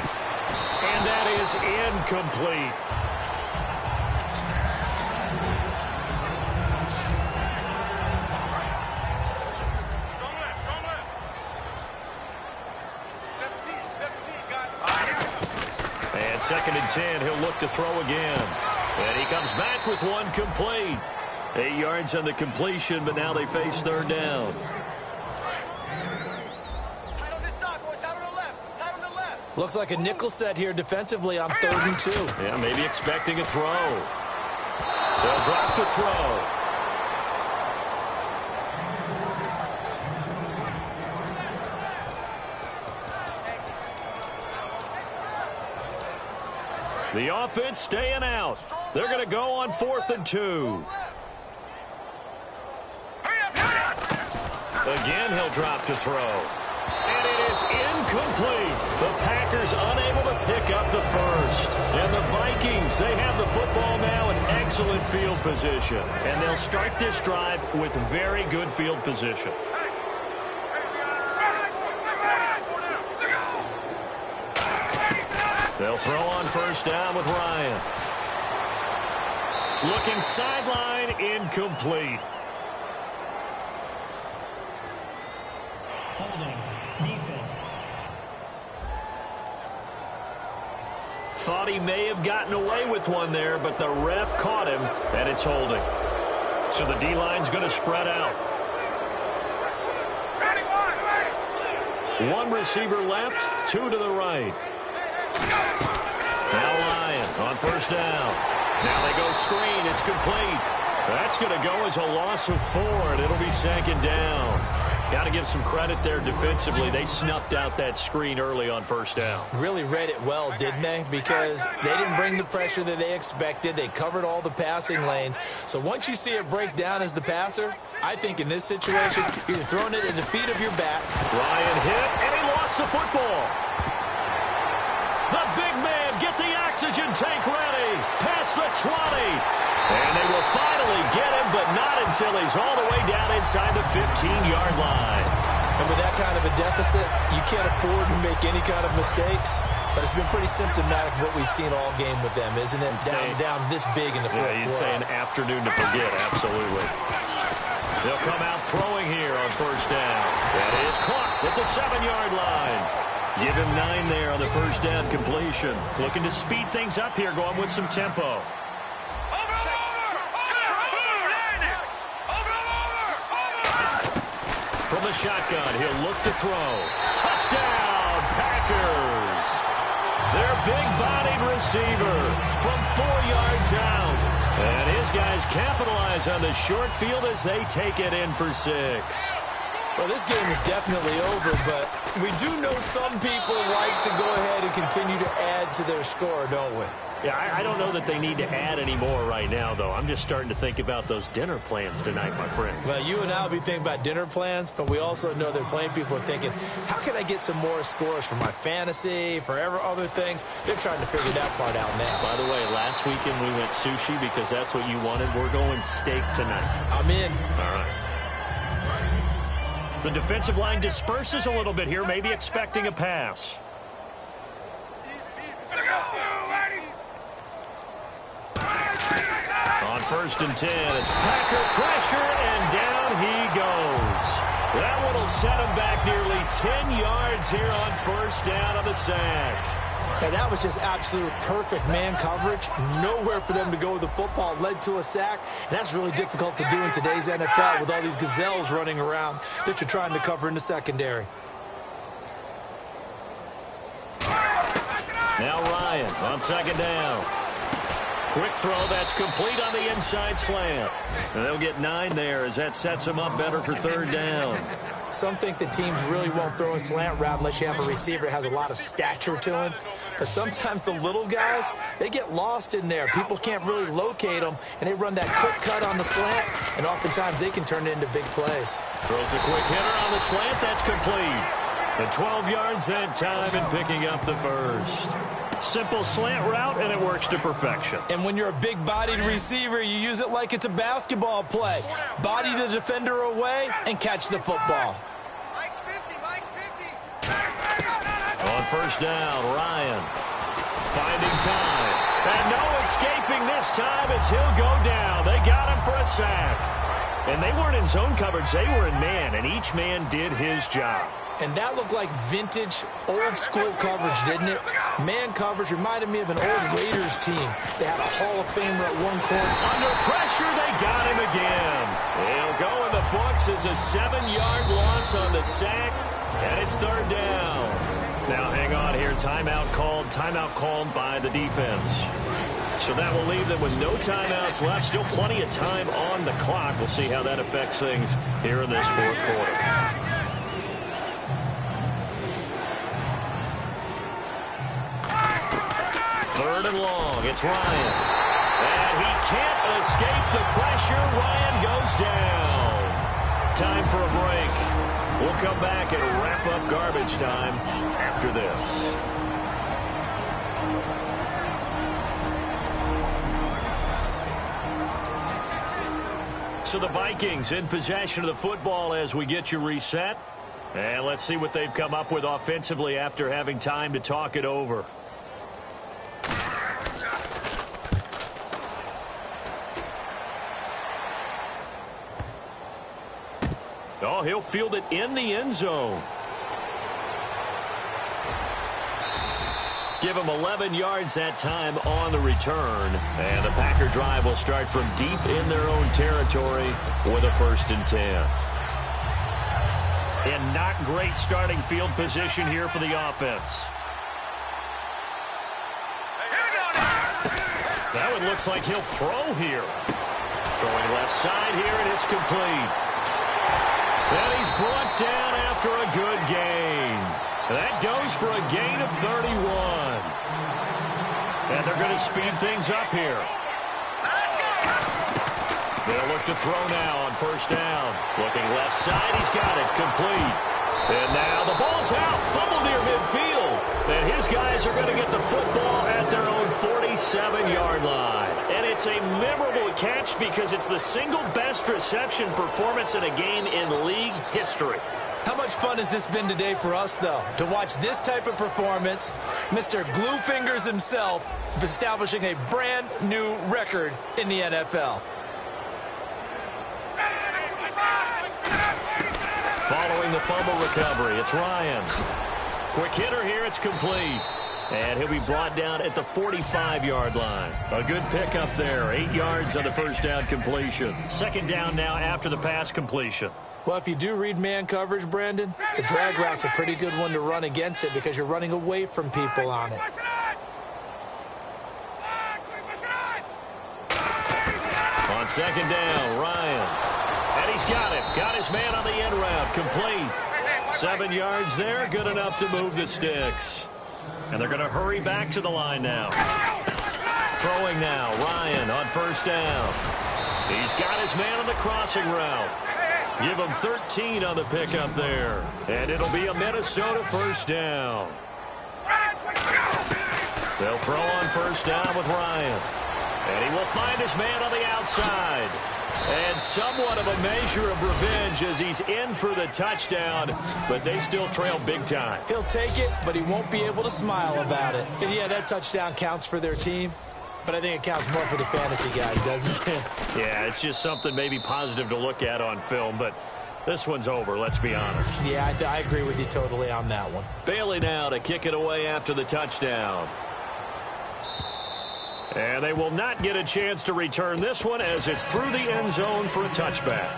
And that is incomplete. And 2nd and 10, he'll look to throw again. And he comes back with one complete. 8 yards on the completion, but now they face 3rd down. Looks like a nickel set here defensively on 3rd and 2. Yeah, maybe expecting a throw. They'll drop the throw. The offense staying out. They're going to go on 4th and 2. Again, he'll drop to throw. And it is incomplete. The Packers unable to pick up the first. And the Vikings, they have the football now in excellent field position. And they'll start this drive with very good field position. They'll throw on 1st down with Ryan. Looking sideline, incomplete. Holding, defense. Thought he may have gotten away with one there, but the ref caught him, and it's holding. So the D-line's going to spread out. One receiver left, 2 to the right. Now Ryan on 1st down. Now they go screen. It's complete. That's going to go as a loss of 4, and it'll be 2nd down. Got to give some credit there defensively. They snuffed out that screen early on first down. Really read it well, didn't they? Because they didn't bring the pressure that they expected. They covered all the passing lanes. So once you see it break down as the passer, I think in this situation, you're throwing it at the feet of your back. Ryan hit, and he lost the football. The big man, get the oxygen tank ready. Past the 20. And they will finally get him, but not until he's all the way down inside the 15-yard line. And with that kind of a deficit, you can't afford to make any kind of mistakes. But it's been pretty symptomatic of what we've seen all game with them, isn't it? Down this big in the fourth quarter. You'd say an afternoon to forget, absolutely. They'll come out throwing here on first down. That is caught at the 7-yard line. Give him 9 there on the first down completion. Looking to speed things up here, going with some tempo. From the shotgun, he'll look to throw. Touchdown, Packers. Their big-bodied receiver from 4 yards out. And his guys capitalize on the short field as they take it in for 6. Well, this game is definitely over, but we do know some people like to go ahead and continue to add to their score, don't we? Yeah, I don't know that they need to add any more right now, though. I'm just starting to think about those dinner plans tonight, my friend. Well, you and I will be thinking about dinner plans, but we also know that playing people are thinking, how can I get some more scores for my fantasy, for other things? They're trying to figure that part out now. By the way, last weekend we went sushi because that's what you wanted. We're going steak tonight. I'm in. All right. The defensive line disperses a little bit here, maybe expecting a pass. On first and 10, it's Packer pressure, and down he goes. That one will set him back nearly 10 yards here on first down on the sack. And that was just absolute perfect man coverage. Nowhere for them to go with the football. Led to a sack. And that's really difficult to do in today's NFL with all these gazelles running around that you're trying to cover in the secondary. Now Ryan on second down. Quick throw, that's complete on the inside slant. And they'll get 9 there as that sets them up better for third down. Some think that teams really won't throw a slant route unless you have a receiver that has a lot of stature to him. But sometimes the little guys, they get lost in there. People can't really locate them, and they run that quick cut on the slant, and oftentimes they can turn it into big plays. Throws a quick hitter on the slant, that's complete. The 12 yards that time and picking up the first. Simple slant route, and it works to perfection. And when you're a big-bodied receiver, you use it like it's a basketball play. Body the defender away and catch the football. Mike's 50, Mike's 50. On first down, Ryan finding time. And no escaping this time as he'll go down. They got him for a sack. And they weren't in zone coverage. They were in man, and each man did his job. And that looked like vintage, old-school coverage, didn't it? Man coverage reminded me of an old Raiders team. They had a Hall of Famer at one corner. Under pressure, they got him again. He'll go in the books as a 7-yard loss on the sack, and it's third down. Now, hang on here. Timeout called by the defense. So that will leave them with no timeouts left. Still plenty of time on the clock. We'll see how that affects things here in this fourth quarter. Third and long, it's Ryan. And he can't escape the pressure. Ryan goes down. Time for a break. We'll come back and wrap up garbage time after this. So the Vikings in possession of the football as we get you reset. And let's see what they've come up with offensively after having time to talk it over. Oh, he'll field it in the end zone. Give him 11 yards that time on the return. And the Packer drive will start from deep in their own territory with a 1st and 10. And not great starting field position here for the offense. That one looks like he'll throw here. Throwing left side here, and it's complete. And he's brought down after a good gain. That goes for a gain of 31. And they're going to speed things up here. They'll look to throw now on first down. Looking left side, he's got it, complete. And now the ball's out, fumble near midfield. And his guys are going to get the football at their own 47-yard line. And it's a memorable catch because it's the single best reception performance in a game in league history. How much fun has this been today for us, though, to watch this type of performance, Mr. Glue Fingers himself establishing a brand new record in the NFL. Following the fumble recovery, it's Ryan. Quick hitter here, it's complete. And he'll be brought down at the 45-yard line. A good pickup there, 8 yards on the first down completion. Second down now after the pass completion. Well, if you do read man coverage, Brandon, the drag route's a pretty good one to run against it because you're running away from people on it. On second down, Ryan. And he's got it. Got his man on the end route. Complete. 7 yards there. Good enough to move the sticks. And they're going to hurry back to the line now. Throwing now. Ryan on first down. He's got his man on the crossing route. Give him 13 on the pickup there. And it'll be a Minnesota first down. They'll throw on first down with Ryan. And he will find his man on the outside. And somewhat of a measure of revenge as he's in for the touchdown, but they still trail big time. He'll take it, but he won't be able to smile about it. And yeah, that touchdown counts for their team, but I think it counts more for the fantasy guys, doesn't it? Yeah, it's just something maybe positive to look at on film, but this one's over, let's be honest. Yeah, I agree with you totally on that one. Bailey now to kick it away after the touchdown. And they will not get a chance to return this one as it's through the end zone for a touchback.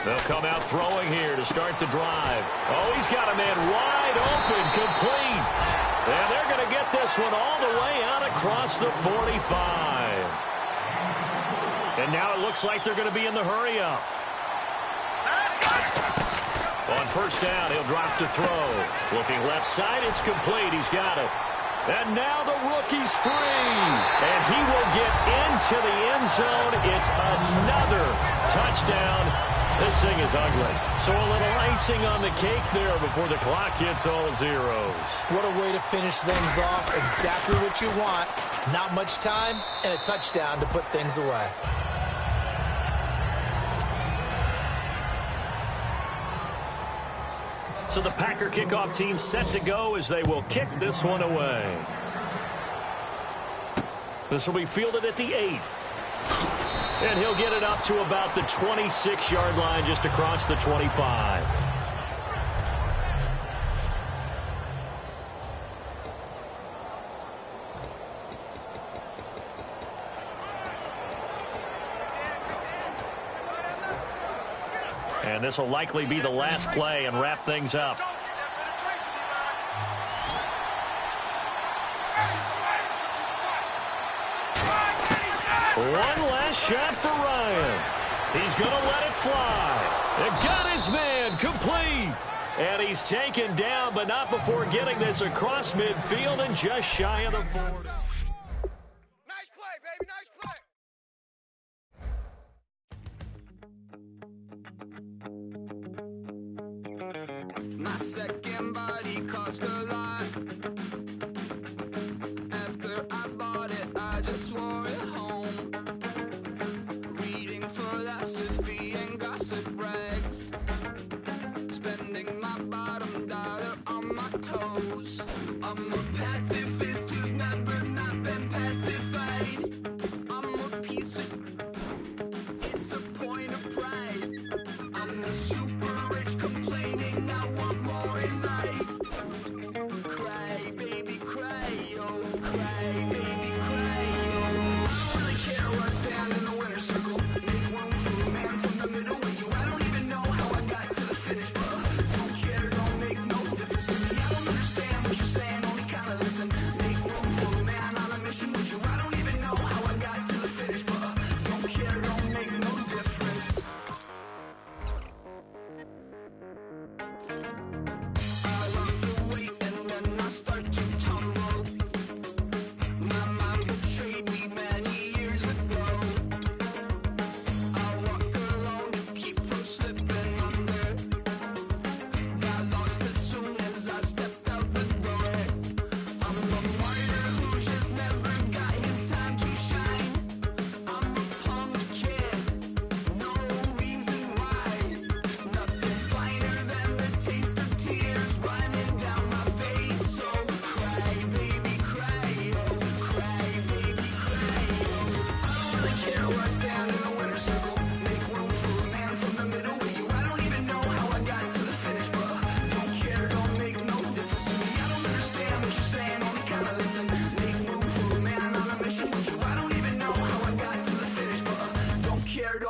They'll come out throwing here to start the drive. Oh, he's got a man wide open, complete. And they're going to get this one all the way out across the 45. And now it looks like they're going to be in the hurry-up. On first down, he'll drop to throw. Looking left side, it's complete. He's got it. And now the rookie's free. And he will get into the end zone. It's another touchdown. This thing is ugly. So a little icing on the cake there before the clock hits all zeros. What a way to finish things off. Exactly what you want. Not much time and a touchdown to put things away. So the Packer kickoff team set to go as they will kick this one away. This will be fielded at the 8. And he'll get it up to about the 26-yard line just across the 25. And this will likely be the last play and wrap things up. One last shot for Ryan. He's going to let it fly. And got his man complete. And he's taken down, but not before getting this across midfield and just shy of the 40. Nice play, baby, nice play. My second body cost a lot. After I bought it, I just wore it home. Reading philosophy and gossip rags. Spending my bottom dollar on my toes. I'm a pacifist who's never not been pacified. I'm a piece of... It's a point of pride. I'm the super rich complaining I want more in life. Cry, baby.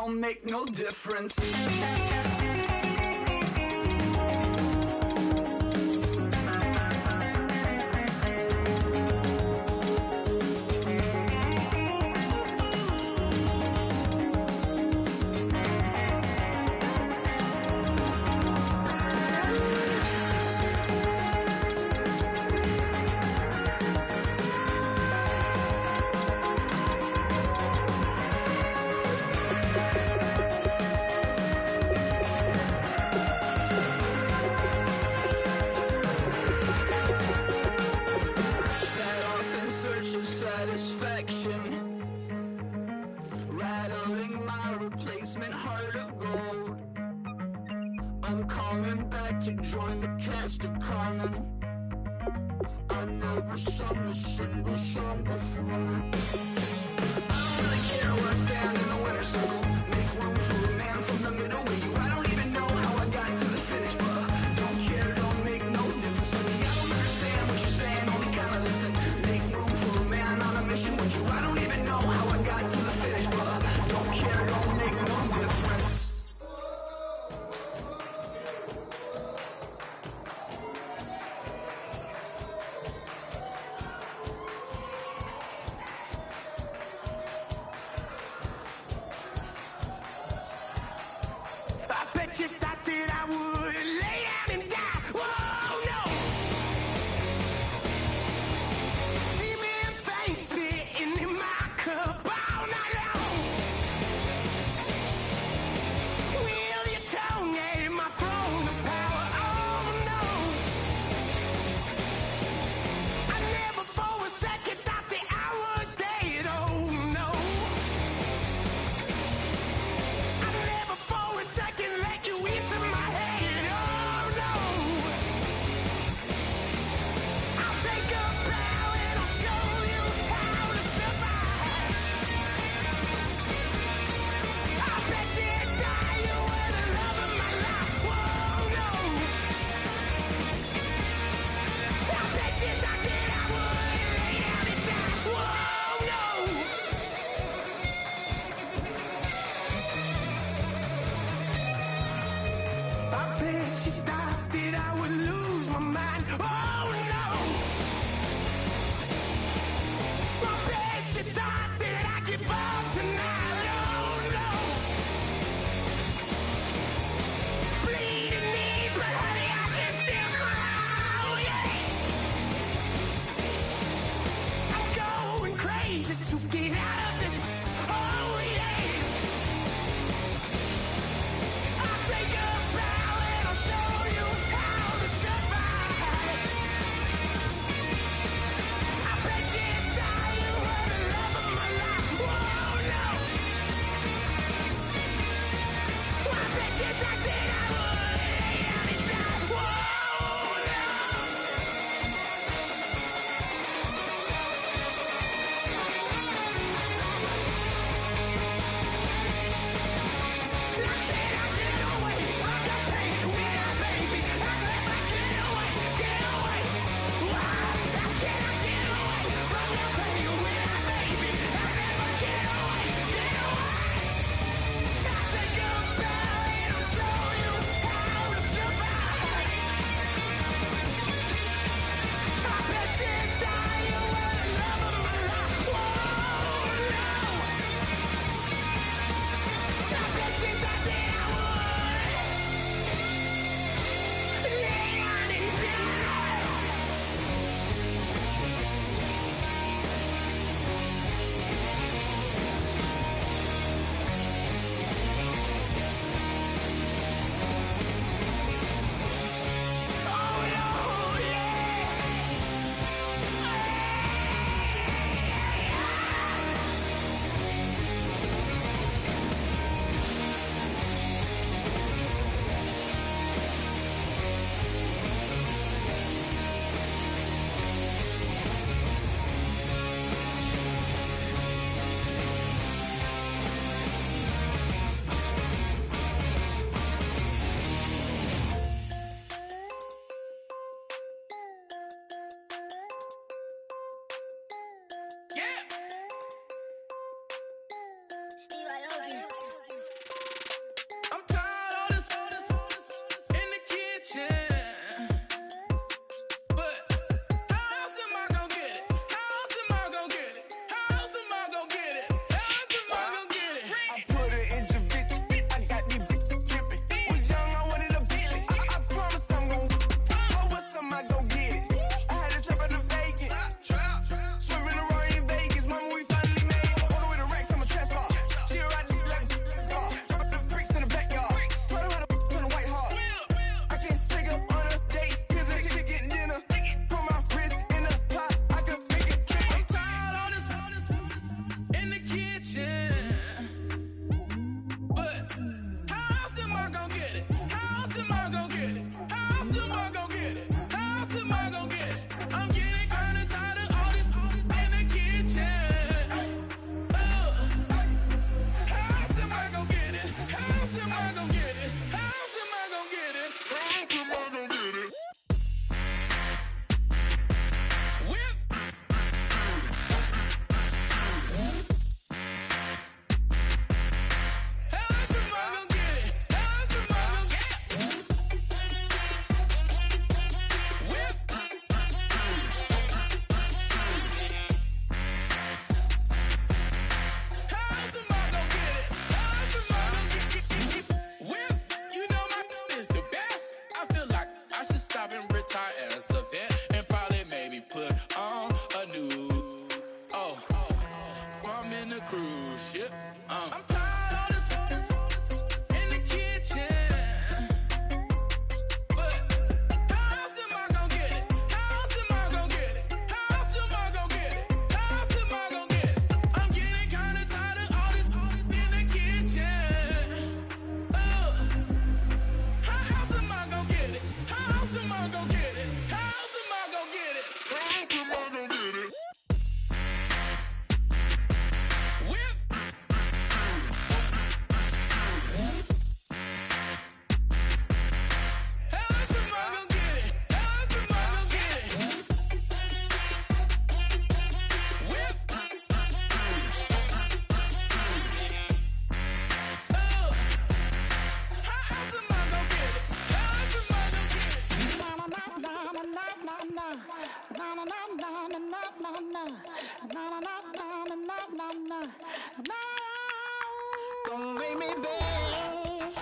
don't make no difference. Rattling my replacement heart of gold. I'm coming back to join the cast of Carmen. I never sung a single song before. I don't really care where I stand in the winner's circle. Make room for a man from the middle with you. I don't even know how I got to the finish, but don't care, don't make no difference to me. I don't understand what you're saying, only kinda listen. Make room for a man on a mission with you. I don't even know how I got to the finish, but don't care, don't make no difference. I bet you thought that I would lay down and die. Whoa, no. Demon things spitting in my cup all night long. Wheel your tongue at my throne of power. Oh, no. I never for a second thought that I was dead. Oh, no. I never for a second let you into my head. Oh, no. I'll take a bow and I'll show you how to survive. I bet you die, you were the love of my life. Whoa, no. I bet you thought that I would lay down and die. Whoa, no. I bet you thought that I would lose my mind. Oh, no. I bet you thought that I'd give up tonight. Oh, no. Bleeding knees, but honey, I can still cry. Oh, yeah. I'm going crazy to get out of this. Oh, yeah. I'll take a bow and I'll show you how to survive. Don't make me beg,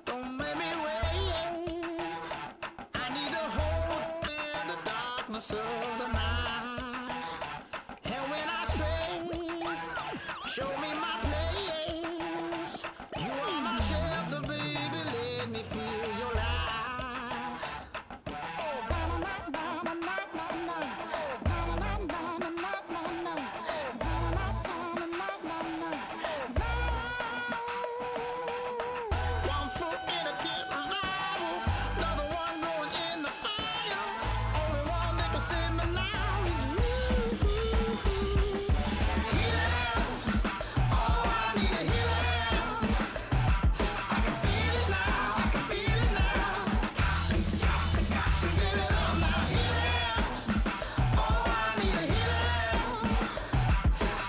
don't make me wait. I need a hold in the darkness of the night. And when I stray, show me my place. You are my shelter, baby, let me feel your light. One foot in a deep revival, another one going in the fire. Only one that can save me now is you. Healing, oh, I need a healing. I can feel it now, I can feel it now. Got to get it up now. Healing, oh, I need a healing.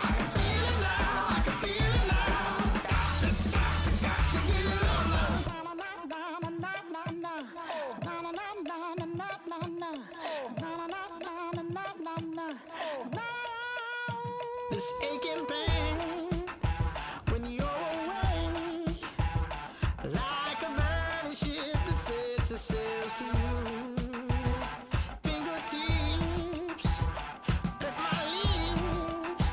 I can feel it now, I can feel it now. Got to get it up now. This aching pain when you're away, like a burning ship that sets the sails to you. Fingertips, press my lips,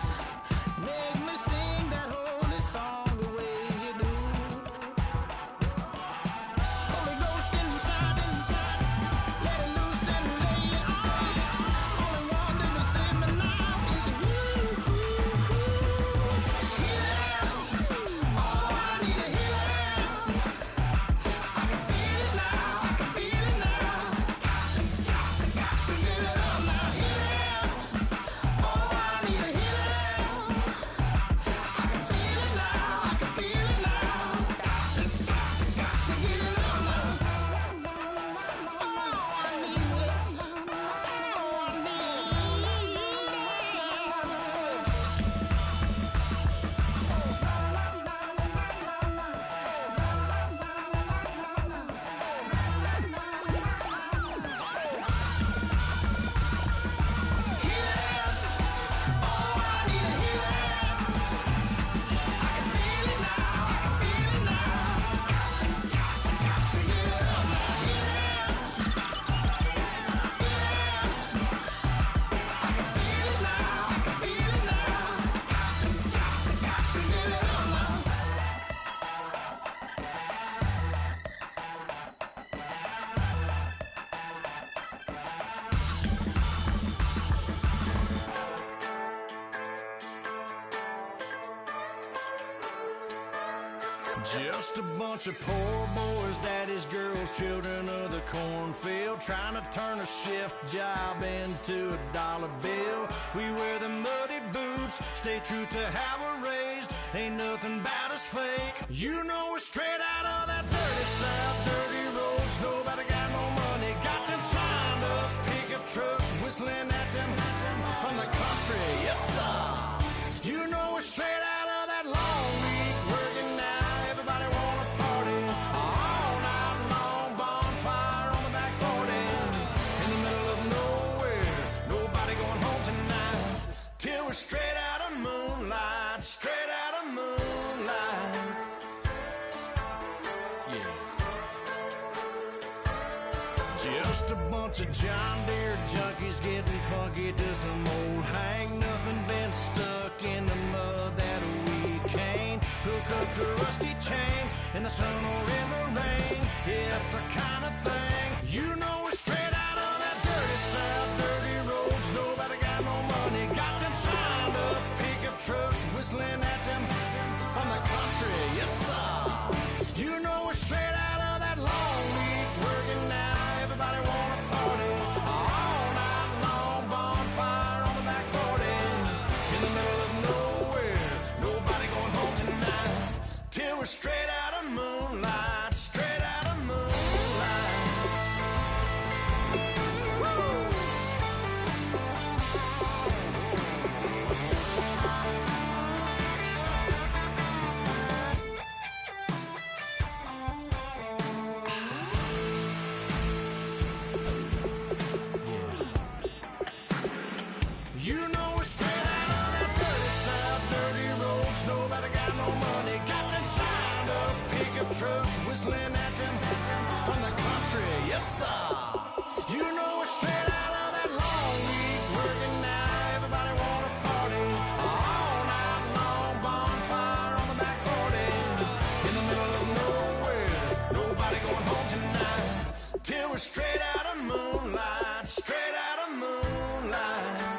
make me sing that holy song the way you do. Holy Ghost inside, let it loose and lay it on. Only one that can save me now is you. Healing, oh, I need a healing. I can feel it now, I can feel it now. Got to get it up now. Healing, oh, I need a healing. I can feel it now, I can feel it now. Got to get it up now. Oh, I need it. Oh, I need Just a bunch of poor boys, daddy's girls, children of the cornfield, trying to turn a shift job into a dollar bill. We wear the muddy boots, stay true to how we're raised. Ain't nothing about us fake. You know we're straight out of that dirty south, dirty roads. Nobody got no money, got them signed up pickup trucks, whistling at them from the country. Yes, sir. You know we're straight out of that long week working now. Everybody wanna party all night long, bonfire on the back 40, in the middle of nowhere, nobody going home tonight, till we're straight out of moonlight, straight out of moonlight. Yeah. Just a bunch of John Deere junkies getting funky to some old hang nothing, been stuck in the mud that we can't hook up to a rusty chain in the sun or in the rain. Yeah, it's the kind of thing. You know we're straight out of that dirty south, dirty roads. Nobody got no money, got them signed up pickup trucks, whistling at them from the country. Yes, sir. You know we're straight out of that long week working now. Everybody wanna party all night long, bonfire on the back 40, in the middle of nowhere, nobody going home tonight, till we're straight out of moonlight, straight out of moonlight. Woo! You know we're straight out of cops whistling at them from the country. Yes, sir. You know we're straight out of that long week working now. Everybody wanna party all night long. Bonfire on the back 40 in the middle of nowhere. Nobody going home tonight till we're straight out of moonlight. Straight out of moonlight.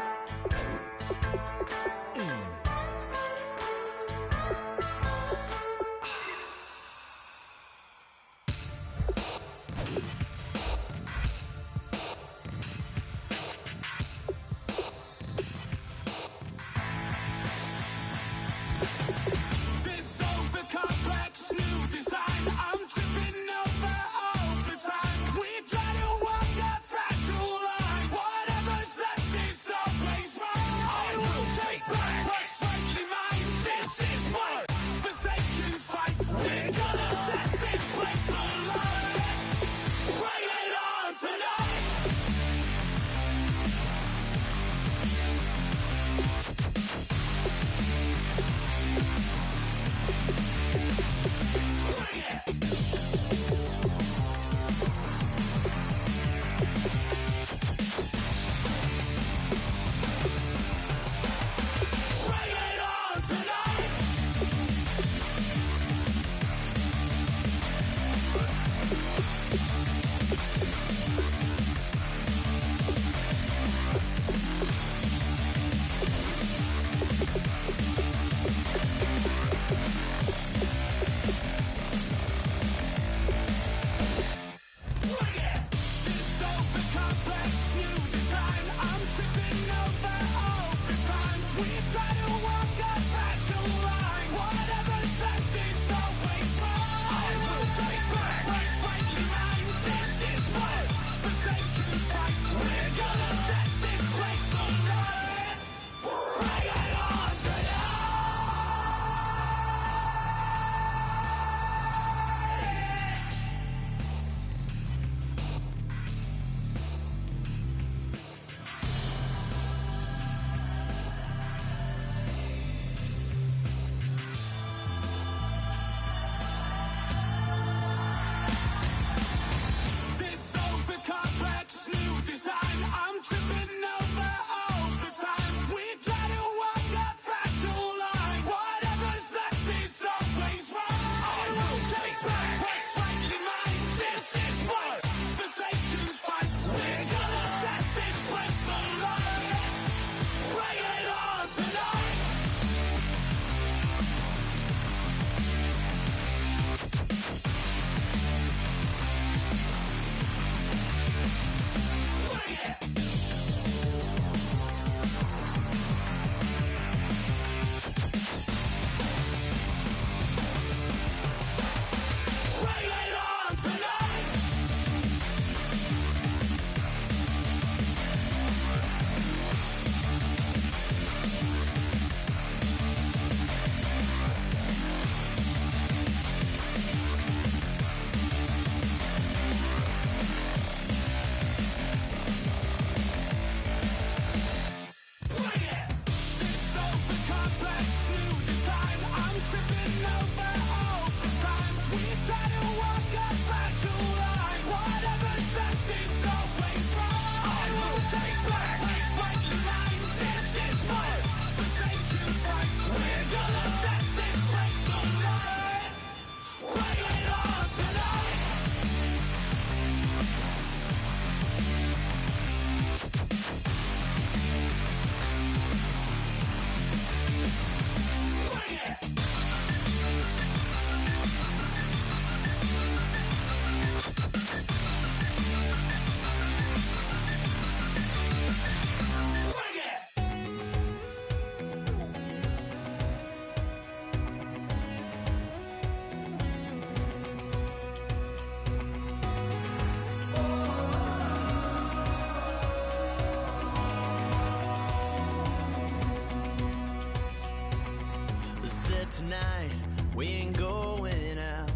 tonight we ain't going out,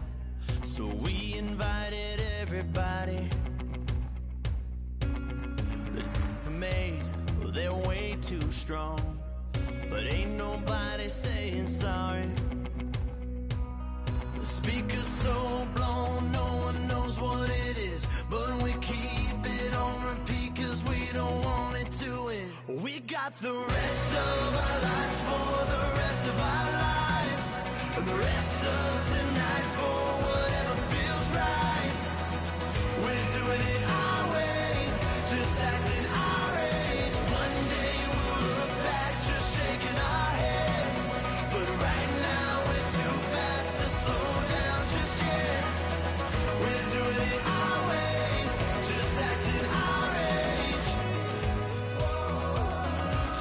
so we invited everybody. The made, well, they're way too strong, but ain't nobody saying sorry. The speaker's so blown got the rest of our lives for the rest of our lives, and the rest of tonight for whatever feels right. We're doing it our way, just acting our age. One day we'll look back just shaking our heads, but right now we're too fast to slow down just yet. We're doing it our way, just acting our age,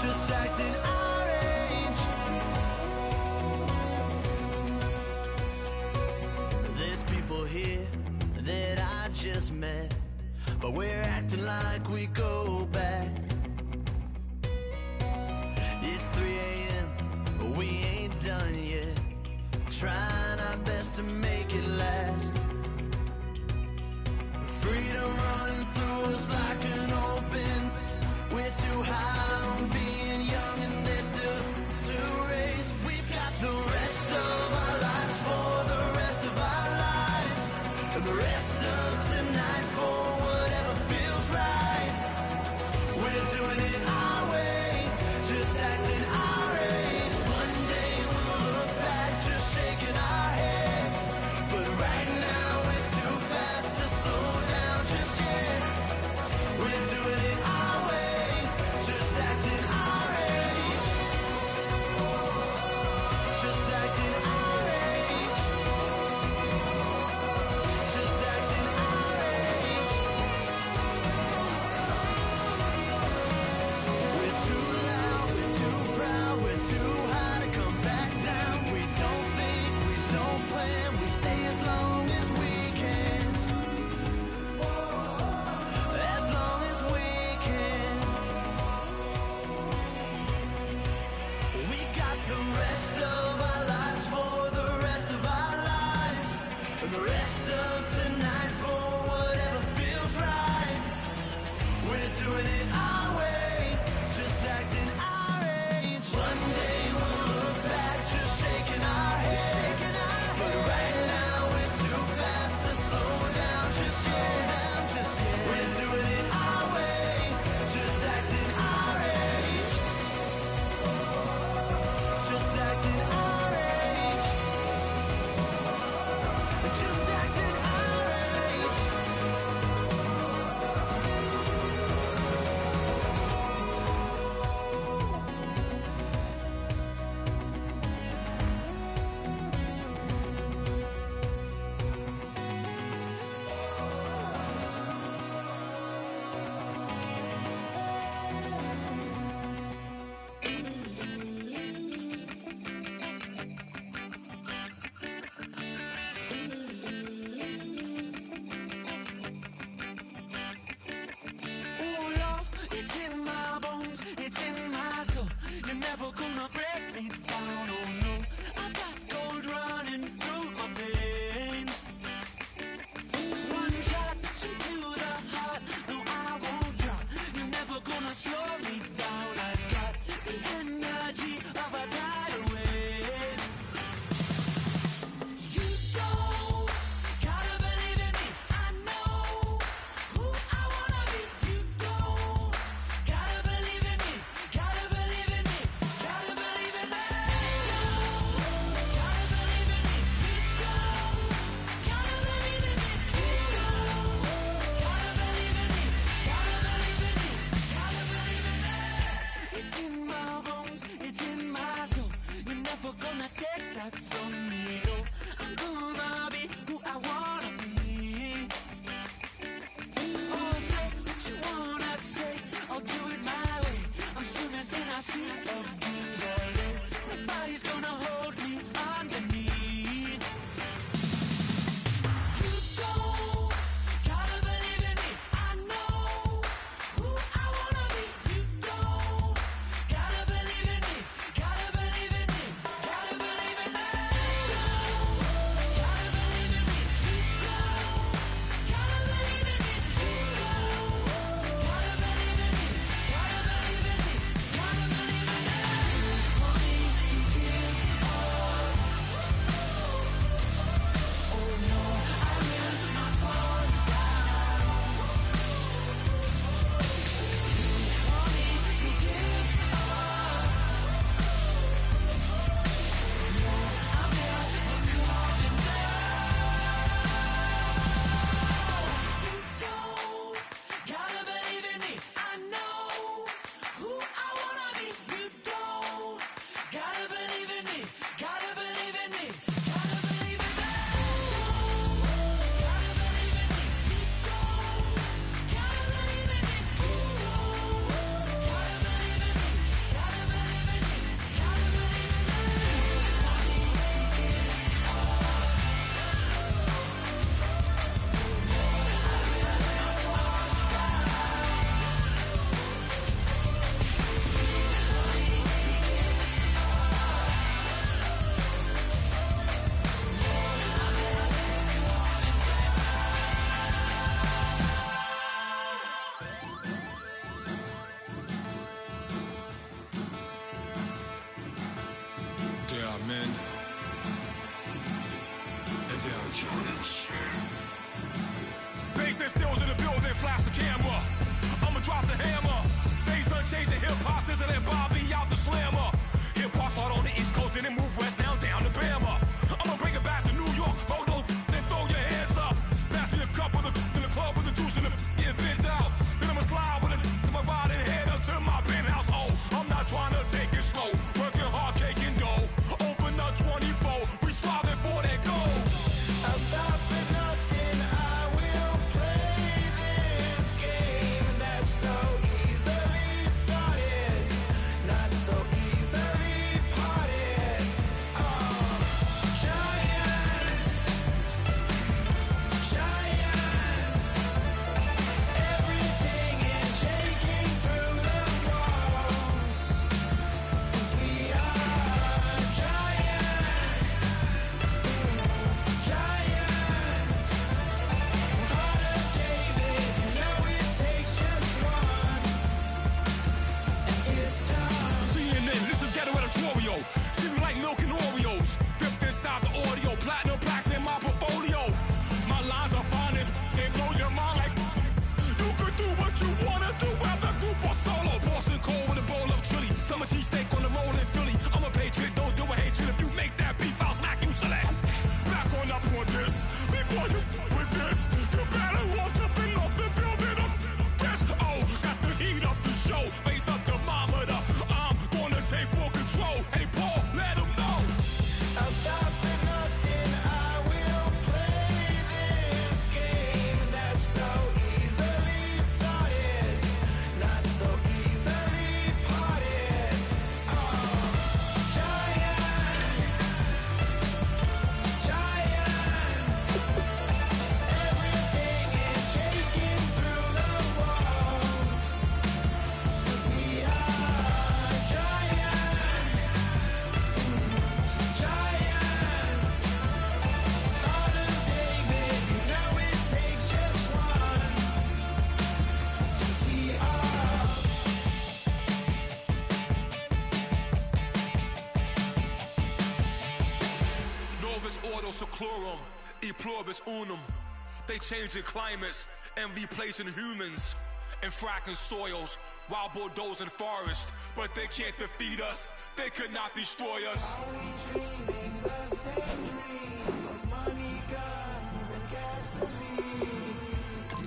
just acting our age. There's people here that I just met, but we're acting like we go back. It's 3 a.m., but we ain't done yet, trying our best to make it last. Freedom running through us like an open. We're too high on being young and there's still to race. We've got the rest of our lives for the rest of our lives, and the rest of tonight for whatever feels right. We're doing it our way, just acting our age. One day we'll look back just shaking our heads, but right now we're too fast to slow down just yet. We're doing it our way, just acting our age, just acting our age, just acting our age. We're too loud, we're too proud, we're too high to come back down. We don't think, we don't plan, we stay as long as we can, as long as we can. We got the rest of our lives for the rest of our lives, and the rest of tonight for whatever feels right. We're doing it our way, just acting our age. One day we'll look back just shaking our heads, but right now we're too fast to slow down just yet. We're doing it our way, just acting our age, just acting our age, just acting our age. with this. You better watch up and off the building of this. Oh, got the heat up the show. Face up thermometer. I'm gonna take full control. Hey, Paul, let him know. I'll stop for nothing. I will play this game that's so easily started, not so easily parted. Oh, giants, everything is shaking through the walls. 'Cause we are giants. Heart of David, you know it takes just one to tee off. Novus ordo seclorum, e pluribus unum. They changing climates and replacing humans and fracking soils while bulldozing forests. But they can't defeat us. They could not destroy us. Are we dreaming the same dream of money, guns, and gasoline?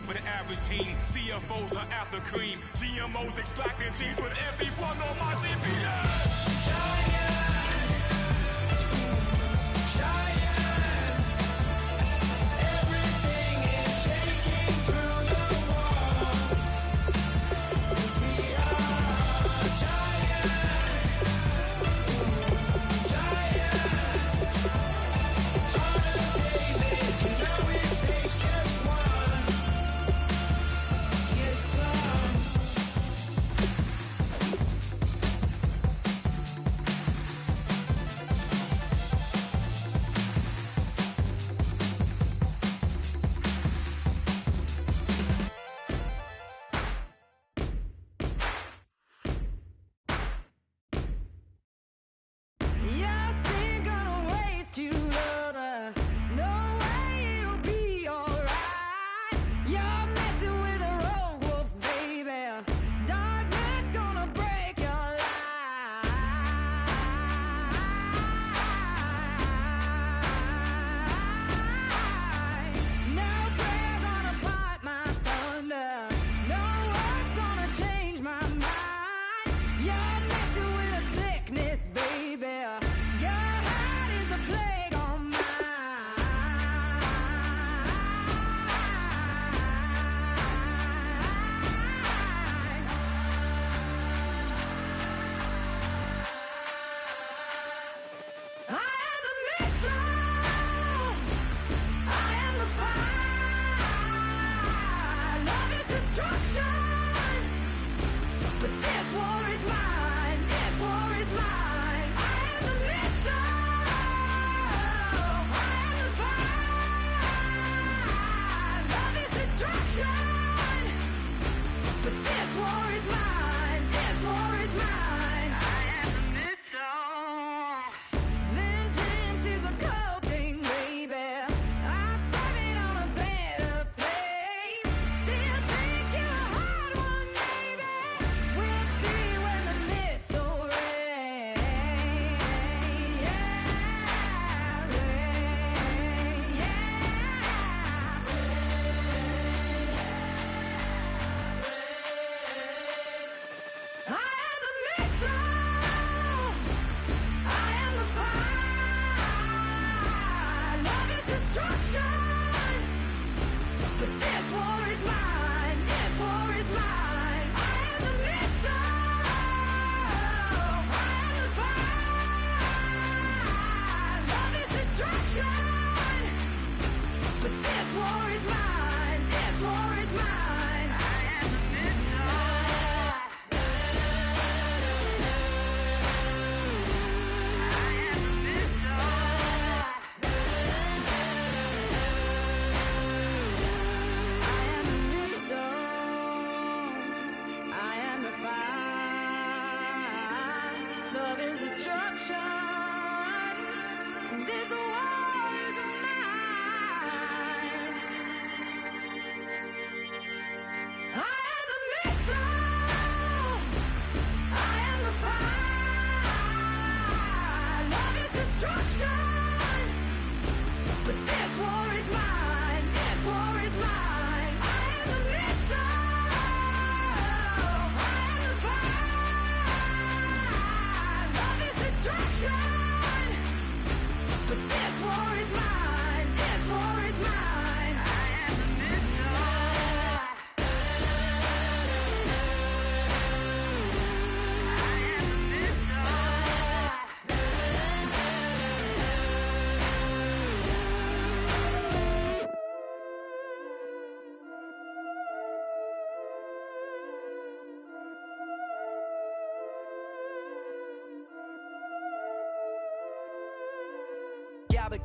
For the average team, CFOs are after cream. GMOs extracting genes with everyone on my GPS. Everything is shaking through the walls. 'Cause we are giants. Heart of David, you know it takes just one. Get some.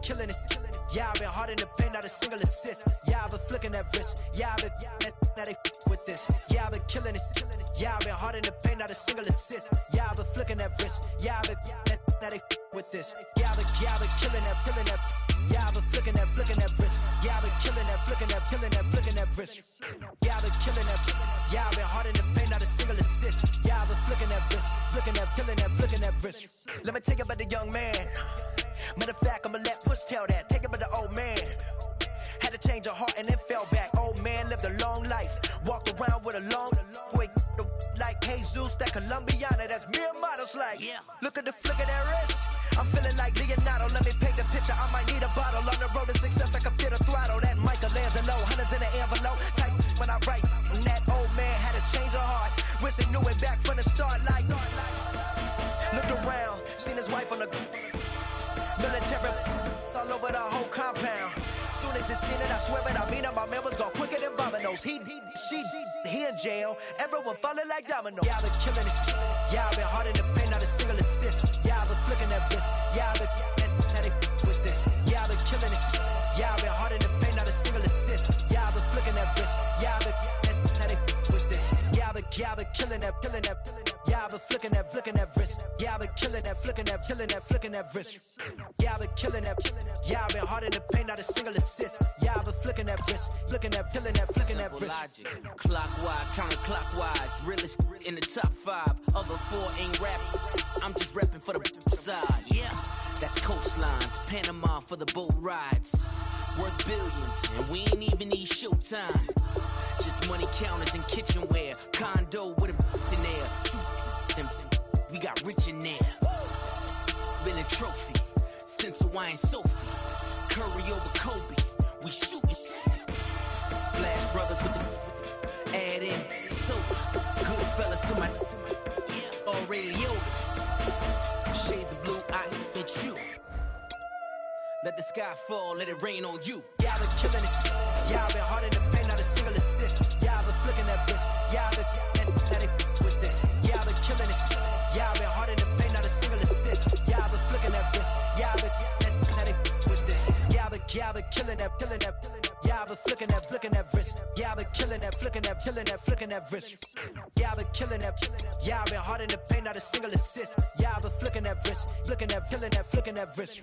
killing it. Yeah, I've been hard in the paint, not a single assist. Yeah, I've been flicking that wrist. Yeah, I've been now they with this. Yeah, I've been killing it. Yeah, I've been hard in the paint, not a single assist. Yeah, I've been flicking that wrist. Yeah, I've been now they with this. Yeah, I've been killing that. Yeah, I've been flicking that wrist. Yeah, I've been killing that, flicking that wrist. Yeah, I've been killing that. Yeah, I've been hard in the paint, not a single assist. Yeah, I've been flicking that wrist, flicking that wrist. Let me tell you about the young man. Matter of fact, I'ma let Push tell that. Take it about the old man. Had to change her heart and then fell back. Old man lived a long life. Walked around with a long wig like Jesus, that Colombiana. That's mere models like. Yeah. Look at the flick of that wrist. I'm feeling like Leonardo. Let me paint the picture. I might need a bottle. On the road to success, I can fit a throttle. That Michelangelo, hundreds in the envelope. Type when I write. And that old man had to change her heart. Wish he knew it back from the start. Like looked around, seen his wife on the military all over the whole compound. Soon as he seen it, I swear it, I mean it. My man was gone quicker than dominoes. He in jail. Everyone falling like dominoes. Yeah, I've been killing it. Yeah, I've been hard in the paint, not a single assist. Yeah, I've been flicking that wrist. Yeah, I've been now they with this. Yeah, I've been killing it. Yeah, I've been hard in the paint, not a single assist. Yeah, I've been flicking that wrist. Yeah, I've been now they with this. Yeah, I've been killing that. Yeah, I've been flicking that wrist. Yeah, I've been killing that, flicking that wrist. Yeah, I've been killing that. Yeah, I've been hard in the paint, not a single assist. Yeah, I've been flicking that wrist, flicking that wrist. Logic, clockwise, counterclockwise. Realest in the top 5. Other 4 ain't rapping. I'm just repping for the side. Yeah, that's coastlines, Panama for the boat rides. Worth billions, and we ain't even need showtime. Just money counters and kitchenware. Condo with a in there. We got rich in there. Been a trophy since Hawaiian Sophie. Curry over Kobe. We shooting. Splash Brothers with the add in soda. Good fellas to my Aureliotis. Shades of blue, I admit you. Let the sky fall, let it rain on you. Yeah, I've been killing it. Yeah, I've been hard in the paint, not a single assist. Yeah, I've been flicking that wrist. Yeah, I've been now they with this. Yeah, I've been killing it. Yeah, I've been hard in the paint, not a single assist. Yeah, I've been flicking that wrist. Yeah, I've been now they with this. Yeah, I've been killing that. Yeah, I've been flicking that wrist. Yeah, I've been killing that, flicking that wrist. Yeah, I've been killing that. Yeah, I've been hard in the paint, not a single assist. Yeah, I've been flicking that wrist, flicking that wrist.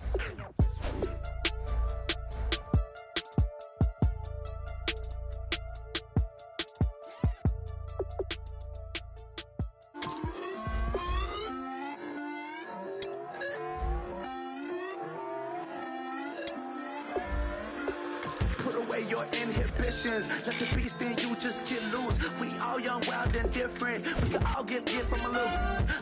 Put away your inhibitions. Let the beast in you just get loose. We all young, wild, and different. We can all get from a little.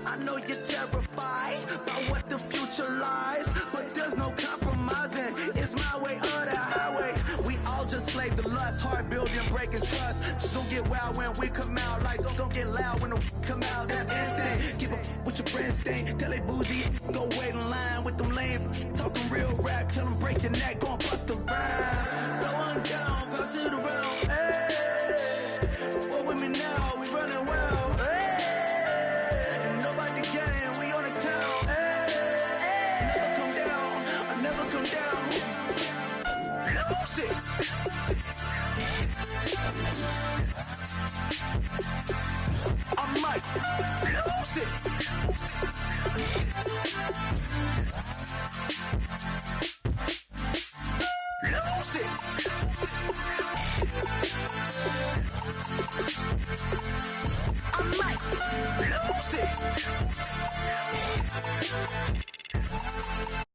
I know you're terrified by what the future lies, but there's no compromising. It's my way or the highway. We all just slave the lust, heart building, breaking trust. Don't get wild when we come out. Like don't get loud when the come out. That's instinct. Keep up with your friends thing. Tell they bougie, go wait in line with them lame. Talking real rap, tell them break your neck, gon' bust a rhyme. Down, pass it around, hey. What with me now, we running well, hey. And nobody can, we on the town, hey. I never come down, lose it. I might lose it. Lose it. I might lose it.